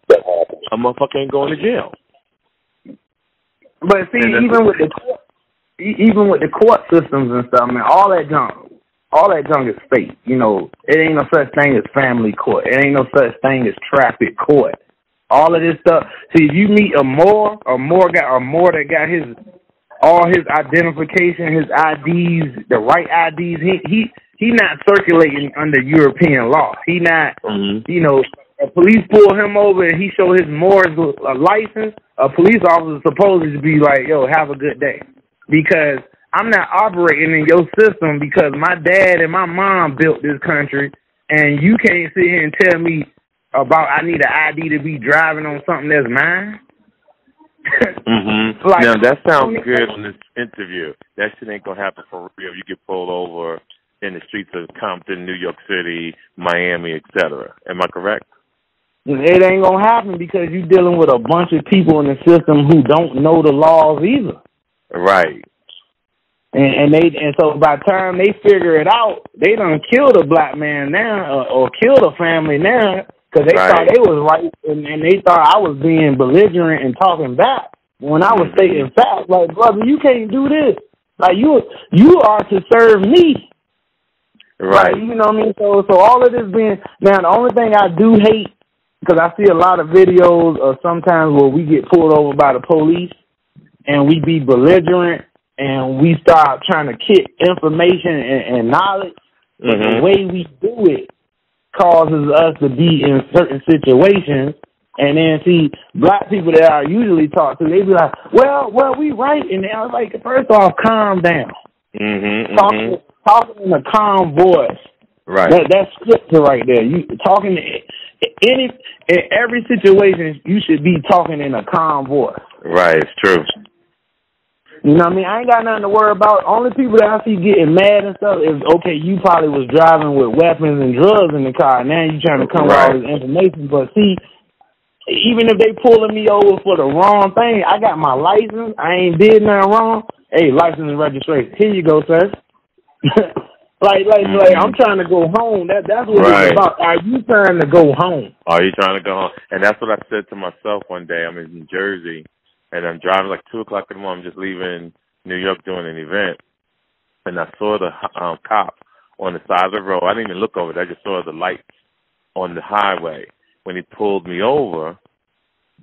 a motherfucker ain't going to jail. But see, even with the court systems and stuff, man, all that junk is fake. You know, it ain't no such thing as family court. It ain't no such thing as traffic court. All of this stuff. See, if you meet a Moore that got all his identification, his IDs, the right IDs, he not circulating under European law. He not, you know, a police pull him over and he show his Morris license. A police officer is supposed to be like, yo, have a good day. Because I'm not operating in your system because my dad and my mom built this country, and you can't sit here and tell me about I need an ID to be driving on something that's mine. Like, now, that sounds good on this interview. That shit ain't going to happen for real. You get pulled over in the streets of Compton, New York City, Miami, etc. Am I correct? It ain't going to happen because you're dealing with a bunch of people in the system who don't know the laws either. Right. And so by the time they figure it out, they done killed a black man now or killed a family now because they thought they was right and they thought I was being belligerent and talking back when I was stating facts. Like, brother, you can't do this. Like, you are to serve me. Right. Like, you know what I mean? So all of this being, now the only thing I do hate, because I see a lot of videos of sometimes where we get pulled over by the police and we be belligerent and we start trying to kick information and knowledge. The way we do it causes us to be in certain situations. And then see black people that I usually talk to, they be like, well, we right. And I was like, first off, calm down. Talking in a calm voice. Right. That's scripture right there. You talking in every situation, you should be talking in a calm voice. Right, it's true. You know what I mean? I ain't got nothing to worry about. Only people that I see getting mad and stuff is, okay, you probably was driving with weapons and drugs in the car. Now you trying to come with all this information. But see, even if they pulling me over for the wrong thing, I got my license. I ain't did nothing wrong. Hey, license and registration. Here you go, sir. like I'm trying to go home. That's what it's about. Are you trying to go home? Are you trying to go home? And that's what I said to myself one day. I'm in Jersey. And I'm driving like 2 o'clock in the morning. I'm just leaving New York doing an event. And I saw the cop on the side of the road. I didn't even look over it. I just saw the lights on the highway. When he pulled me over,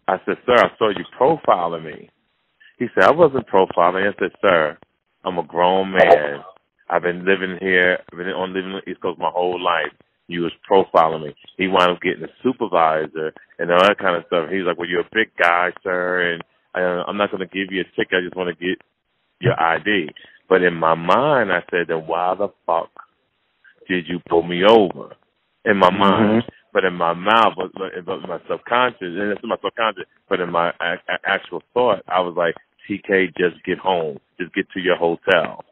I said, sir, I saw you profiling me. He said, I wasn't profiling. I said, sir, I'm a grown man. I've been living here. I've been living on the East Coast my whole life. You was profiling me. He wound up getting a supervisor and all that kind of stuff. He was like, well, you're a big guy, sir, and I'm not going to give you a ticket. I just want to get your ID. But in my mind, I said, then why the fuck did you pull me over? In my mind. But in my mouth, but my subconscious, and it's my subconscious, but in my actual thought, I was like, TK, just get home. Just get to your hotel.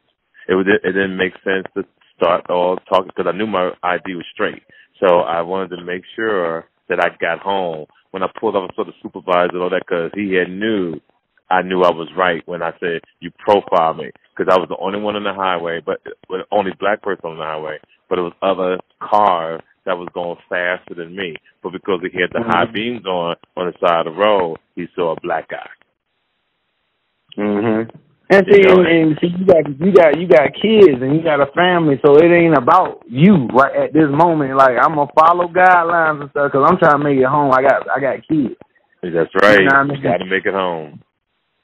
It didn't make sense to start all talking because I knew my ID was straight. So I wanted to make sure that I got home. When I pulled up, I saw the supervisor and all that because I knew I was right when I said, you profiled me. Because I was the only one on the highway, but the only black person on the highway. But it was other cars that was going faster than me. But because he had the high beams on the side of the road, he saw a black guy. And see, you got kids and you got a family, so it ain't about you right at this moment. Like, I'm gonna follow guidelines and stuff because I'm trying to make it home. I got kids. That's right. You know what I mean? You got to make it home.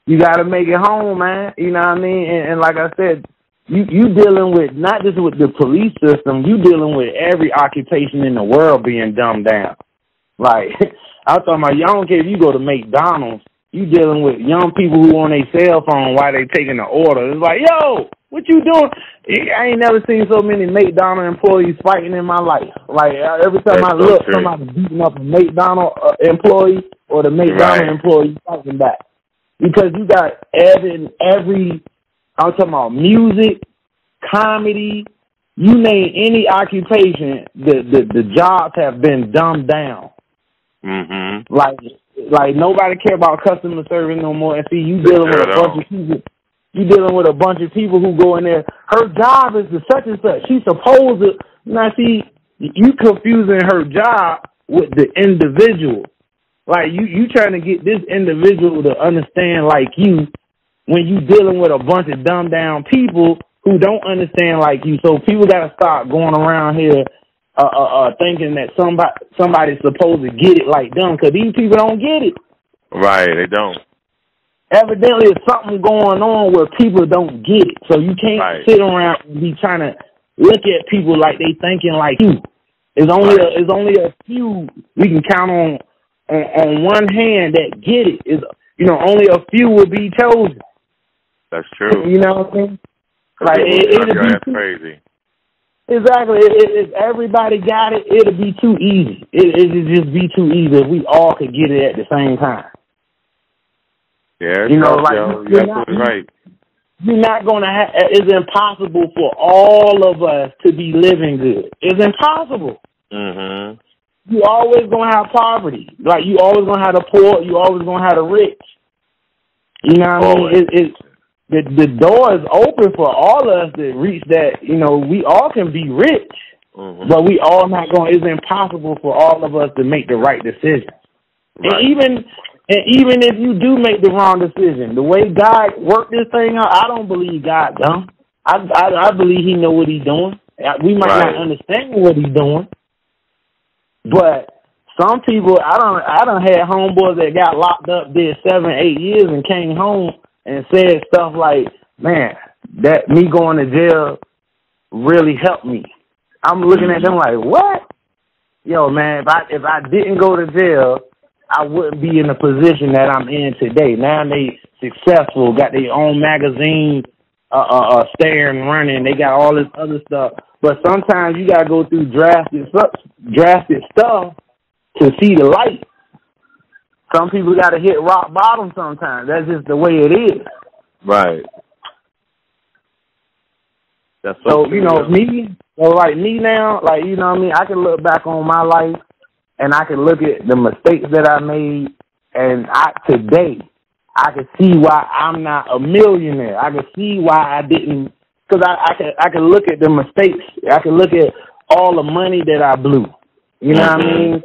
You got to make it home, man. You know what I mean? And like I said, you dealing with not just with the police system. You dealing with every occupation in the world being dumbed down. Like, I'm talking about, you don't care if you go to McDonald's. You dealing with young people who on their cell phone while they taking the order. It's like, yo, what you doing? I ain't never seen so many McDonald's employees fighting in my life. Like, every time I look, somebody's beating up a McDonald's employee or the McDonald's employee fighting back. Because you got every, I'm talking about music, comedy, you name any occupation, the jobs have been dumbed down. Like nobody care about customer service no more. And see, you dealing with a bunch of people. You dealing with a bunch of people who go in there. Her job is the such and such. She's supposed to. Now, see, you confusing her job with the individual. Like you trying to get this individual to understand like you when you dealing with a bunch of dumbed down people who don't understand like you. So people got to start going around here. Thinking that somebody's supposed to get it like them, because these people don't get it. Right, they don't. Evidently, there's something going on where people don't get it. So you can't sit around and be trying to look at people like they thinking like you. It's only a few we can count on one hand that get it. Is only a few will be chosen. That's true. You know what I mean? Like that's crazy. Exactly. If everybody got it, it'll be too easy. It'll just be too easy if we all could get it at the same time. Yeah, you're absolutely right. You're not going to have, it's impossible for all of us to be living good. It's impossible. Mm-hmm. You always going to have poverty. Like, you always going to have the poor. You always going to have the rich. You know what I mean? The door is open for all of us to reach that, we all can be rich, but we all not going, it's impossible for all of us to make the right decision. Right. And even if you do make the wrong decision, the way God worked this thing out, I don't believe God dumb. I believe he know what he's doing. We might not understand what he's doing, but some people, I done had homeboys that got locked up, did 7-8 years and came home and said stuff like, man, that me going to jail really helped me. I'm looking at them like, what? Yo, man, if I didn't go to jail, I wouldn't be in the position that I'm in today. Now they successful, got their own magazine, staring, running. They got all this other stuff. But sometimes you got to go through drastic stuff to see the light. Some people got to hit rock bottom sometimes. That's just the way it is. Right. That's so me now, like, you know what I mean? I can look back on my life and I can look at the mistakes that I made, and today I can see why I'm not a millionaire. I can see why I didn't, because I can look at the mistakes. I can look at all the money that I blew. You know what I mean?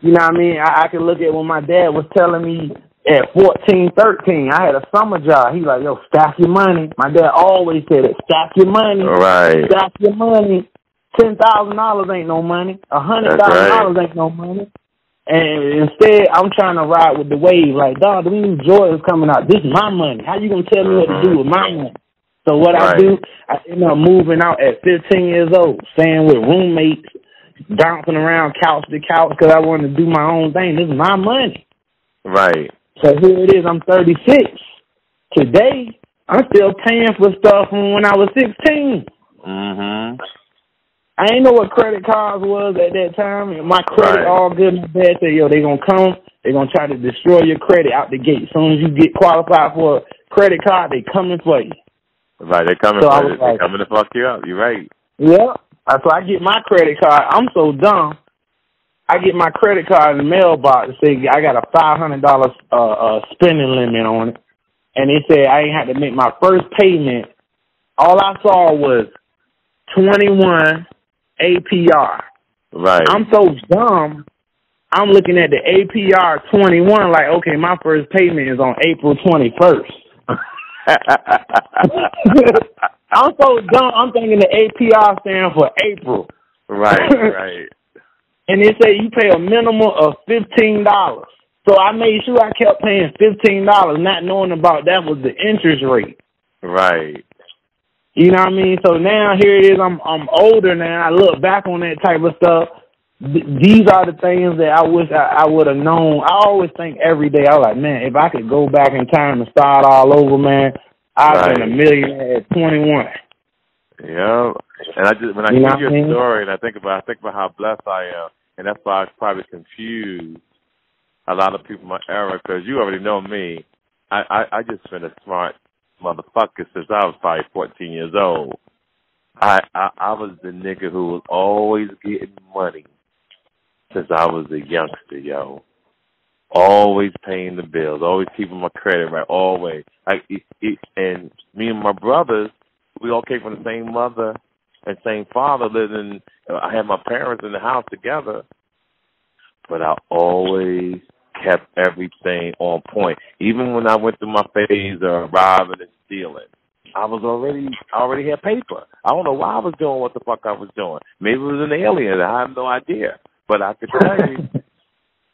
You know what I mean? I can look at when my dad was telling me at 14, 13, I had a summer job. He like, yo, stack your money. My dad always said it, stack your money. Right. Stack your money. $10,000 ain't no money. $100,000 ain't no money. And instead, I'm trying to ride with the wave. Like, dog, the new Jordan's coming out. This is my money. How you going to tell me what to do with my money? So what I do, I end up moving out at 15 years old, staying with roommates, bouncing around couch to couch because I wanted to do my own thing. This is my money. Right. So here it is. I'm 36. Today, I'm still paying for stuff from when I was 16. Mm-hmm. I ain't know what credit cards was at that time. My credit all good. My dad said, yo, they going to come. They're going to try to destroy your credit out the gate. As soon as you get qualified for a credit card, they coming for you. Right, they're coming for you. They're coming to fuck you up. You're right. Yeah. So I get my credit card. I'm so dumb. I get my credit card in the mailbox and say I got a $500 spending limit on it. And they said I ain't had to make my first payment. All I saw was 21 APR. Right. I'm so dumb. I'm looking at the APR 21 like, okay, my first payment is on April 21st. I'm so dumb. I'm thinking the APR stand for April. Right. And they say you pay a minimum of $15. So I made sure I kept paying $15, not knowing about that was the interest rate. Right. You know what I mean? So now here it is. I'm older now. I look back on that type of stuff. These are the things that I wish I would have known. I always think every day, I was like, man, if I could go back in time and start all over, man, I've been a millionaire at 21. Yeah. And when I hear your story and I think about how blessed I am, and that's why I probably confuse a lot of people in my era, because you already know me. I just been a smart motherfucker since I was probably 14 years old. I was the nigga who was always getting money since I was a youngster, yo. Always paying the bills, always keeping my credit right, always. And me and my brothers, we all came from the same mother and same father. I had my parents in the house together, but I always kept everything on point. Even when I went through my phase of robbing and stealing, I already had paper. I don't know why I was doing what the fuck I was doing. Maybe it was an alien. I have no idea. But I could tell you,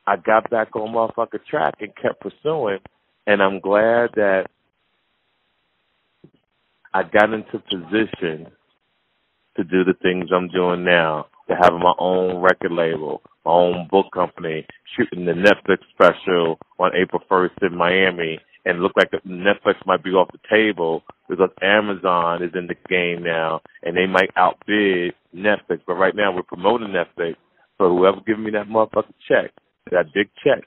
I got back on motherfucking track and kept pursuing, and I'm glad that I got into position to do the things I'm doing now, to have my own record label, my own book company, shooting the Netflix special on April 1st in Miami, and look like Netflix might be off the table because Amazon is in the game now, and they might outbid Netflix. But right now we're promoting Netflix, so whoever gives me that motherfucking check, that big check,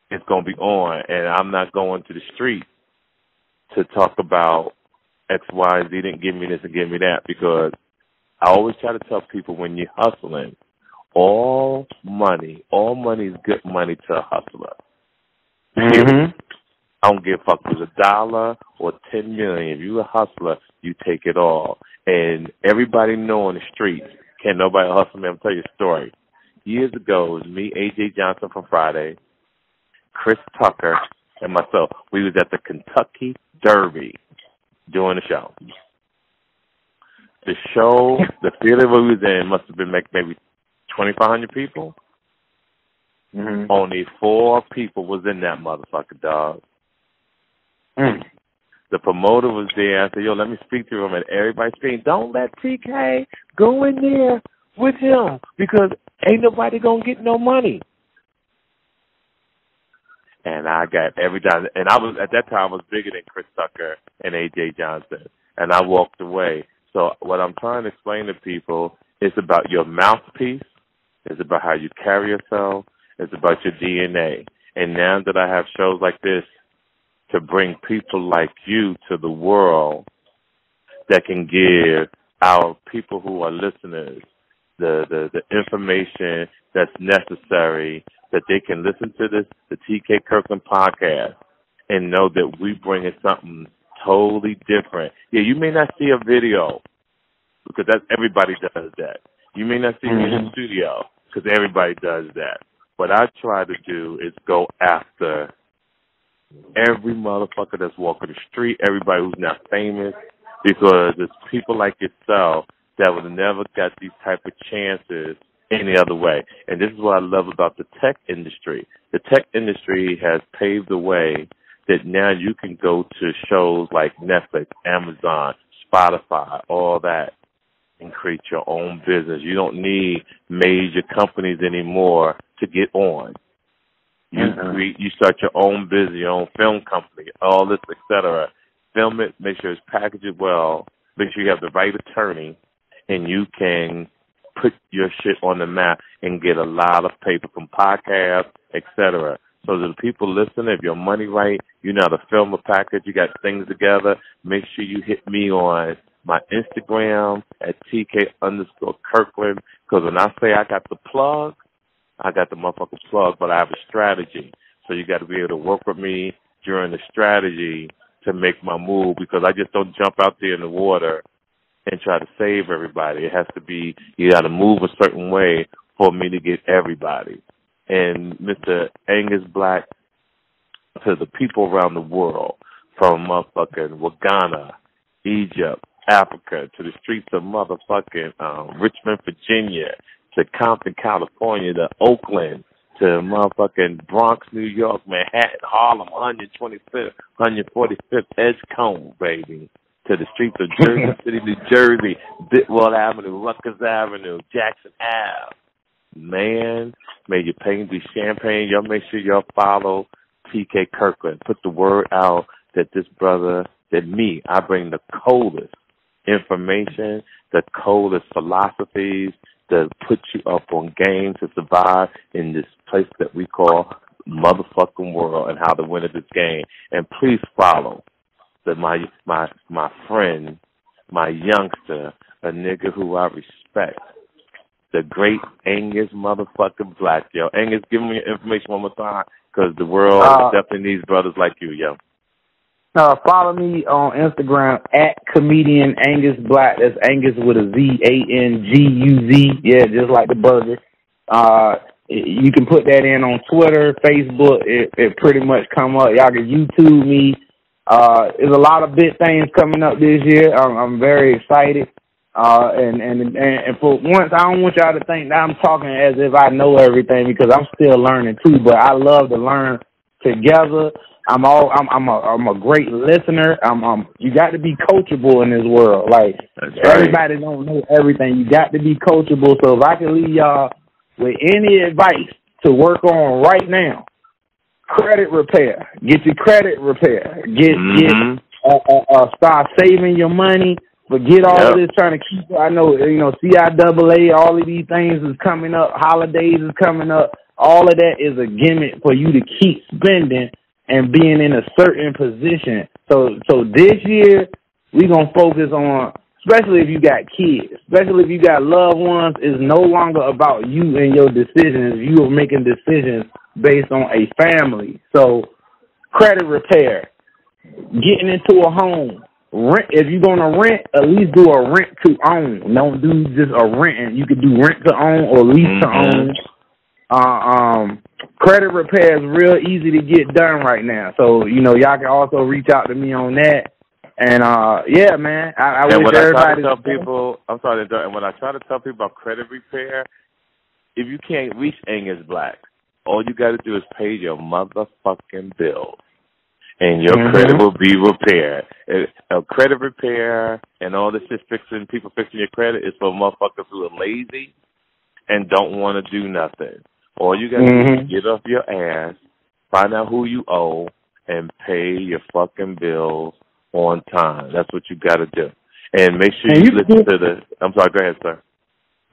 it's going to be on, and I'm not going to the street to talk about X, Y, Z didn't give me this and give me that, because I always try to tell people when you're hustling, all money is good money to a hustler. Mm-hmm. I don't give a fuck if it's $1 or 10 million. If you're a hustler, you take it all. And everybody know on the streets, can't nobody hustle me. I'm tell you a story. Years ago, it was me, A.J. Johnson from Friday, Chris Tucker, and myself. We was at the Kentucky Derby doing the show. The show, the theater we was in must have been maybe 2,500 people. Mm-hmm. Only 4 people was in that motherfucker, dog. Mm. The promoter was there. I said, yo, let me speak to him. And everybody screamed, don't let TK go in there with him because ain't nobody going to get no money. And I got every time. And I was, at that time, I was bigger than Chris Tucker and A.J. Johnson. And I walked away. So what I'm trying to explain to people is about your mouthpiece. It's about how you carry yourself. It's about your DNA. And now that I have shows like this, to bring people like you to the world that can give our people who are listeners the information that's necessary, that they can listen to the TK Kirkland podcast and know that we bring in something totally different. Yeah, you may not see a video because everybody does that. You may not see me in the studio because everybody does that. What I try to do is go after every motherfucker that's walking the street, everybody who's not famous, because it's people like yourself that would have never got these type of chances any other way. And this is what I love about the tech industry. The tech industry has paved the way that now you can go to shows like Netflix, Amazon, Spotify, all that, and create your own business. You don't need major companies anymore to get on. You start your own business, your own film company, all this, etc. Film it, make sure it's packaged well, make sure you have the right attorney, and you can put your shit on the map and get a lot of paper from podcasts, etc. So the people listening, if your money right, you know how to film a package, you got things together, make sure you hit me on my Instagram at TK_Kirkland, because when I say I got the plug, I got the motherfucking plug, but I have a strategy. So you got to be able to work with me during the strategy to make my move, because I just don't jump out there in the water and try to save everybody. It has to be, you got to move a certain way for me to get everybody. And Mr. Anguz Black, to the people around the world, from motherfucking Ghana, Egypt, Africa, to the streets of motherfucking Richmond, Virginia, to Compton, California, to Oakland, to motherfucking Bronx, New York, Manhattan, Harlem, 125th, 145th, Edgecombe, baby, to the streets of Jersey City, New Jersey, Bitwell Avenue, Rutgers Avenue, Jackson Ave. Man, may your pain be champagne. Y'all make sure y'all follow TK Kirkland. Put the word out that this brother, that me, I bring the coldest information, the coldest philosophies, to put you up on game to survive in this place that we call motherfucking world, and how to win at this game. And please follow my friend, my youngster, a nigga who I respect, the great Anguz motherfucking Black. Yo, Anguz, give me your information one more time, because the world definitely needs brothers like you, yo. Follow me on Instagram at comedian Anguz Black. That's Anguz with a Z, ANGUZ. Yeah, just like the burger. You can put that in on Twitter, Facebook. It pretty much come up. Y'all can YouTube me. There's a lot of big things coming up this year. I'm very excited. And for once, I don't want y'all to think that I'm talking as if I know everything, because I'm still learning too. But I love to learn together. I'm a great listener. You got to be coachable in this world. Like everybody don't know everything. You got to be coachable. So if I can leave y'all with any advice to work on right now, credit repair. Get your credit repair. Start saving your money. Forget all of this trying to keep. I know, CIAA, all of these things is coming up. Holidays is coming up. All of that is a gimmick for you to keep spending and being in a certain position. So this year, we're going to focus on, especially if you got kids, especially if you got loved ones, it's no longer about you and your decisions. You are making decisions based on a family. So credit repair, getting into a home. Rent, if you're going to rent, at least do a rent to own. Don't do just a renting. You could do rent to own or lease to own. Credit repair is real easy to get done right now. So, y'all can also reach out to me on that. And, yeah, man, I wish everybody... And when I try to tell people about credit repair, if you can't reach Anguz Black, all you got to do is pay your motherfucking bills. And your credit will be repaired. Credit repair and all this shit people fixing your credit is for motherfuckers who are lazy and don't want to do nothing. All you got to do is get off your ass, find out who you owe, and pay your fucking bills on time. That's what you got to do. And make sure you listen to the... I'm sorry, go ahead, sir.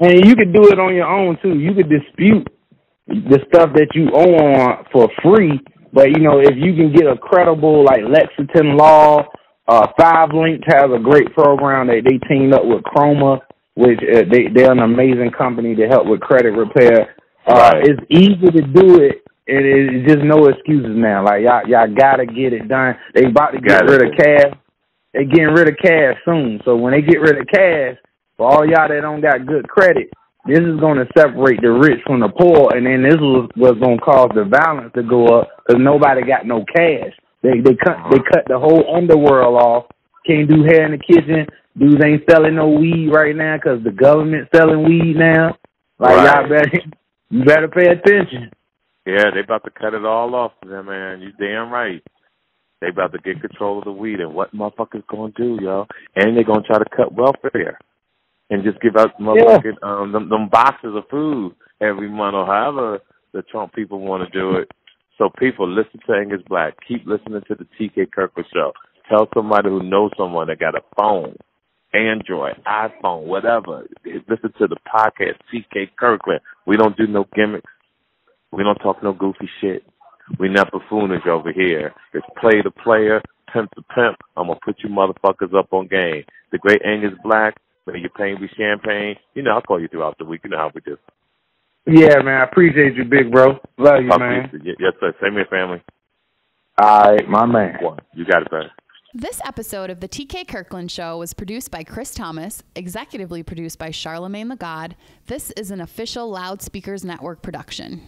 And you could do it on your own, too. You could dispute the stuff that you owe on for free. But, if you can get a credible, like Lexington Law, 5 Links has a great program. They teamed up with Chroma, which they're an amazing company to help with credit repair. It's easy to do it, and it's just no excuses now. Like, y'all got to get it done. They about to get rid of cash. They getting rid of cash soon. So when they get rid of cash, for all y'all that don't got good credit, this is going to separate the rich from the poor, and then this was going to cause the violence to go up because nobody got no cash. They cut the whole underworld off. Can't do hair in the kitchen. Dudes ain't selling no weed right now because the government's selling weed now. Like you better pay attention. Yeah, they about to cut it all off, man. You damn right. They about to get control of the weed, and what motherfuckers gonna do, yo? And they gonna try to cut welfare. And just give out motherfucking them boxes of food every month, or however the Trump people want to do it. So people, listen to Anguz Black. Keep listening to the TK Kirkland Show. Tell somebody who knows someone that got a phone, Android, iPhone, whatever. Listen to the podcast, TK Kirkland. We don't do no gimmicks. We don't talk no goofy shit. We not buffoonish over here. It's play the player, pimp the pimp. I'm going to put you motherfuckers up on game. The great Anguz Black. May your pain be champagne. I'll call you throughout the week. You know how we do. Yeah, man. I appreciate you, big bro. Love you, man. Yes, sir. Same here, family. All right, my man. You got it, man. This episode of the TK Kirkland Show was produced by Chris Thomas, executively produced by Charlemagne the God. This is an official Loudspeakers Network production.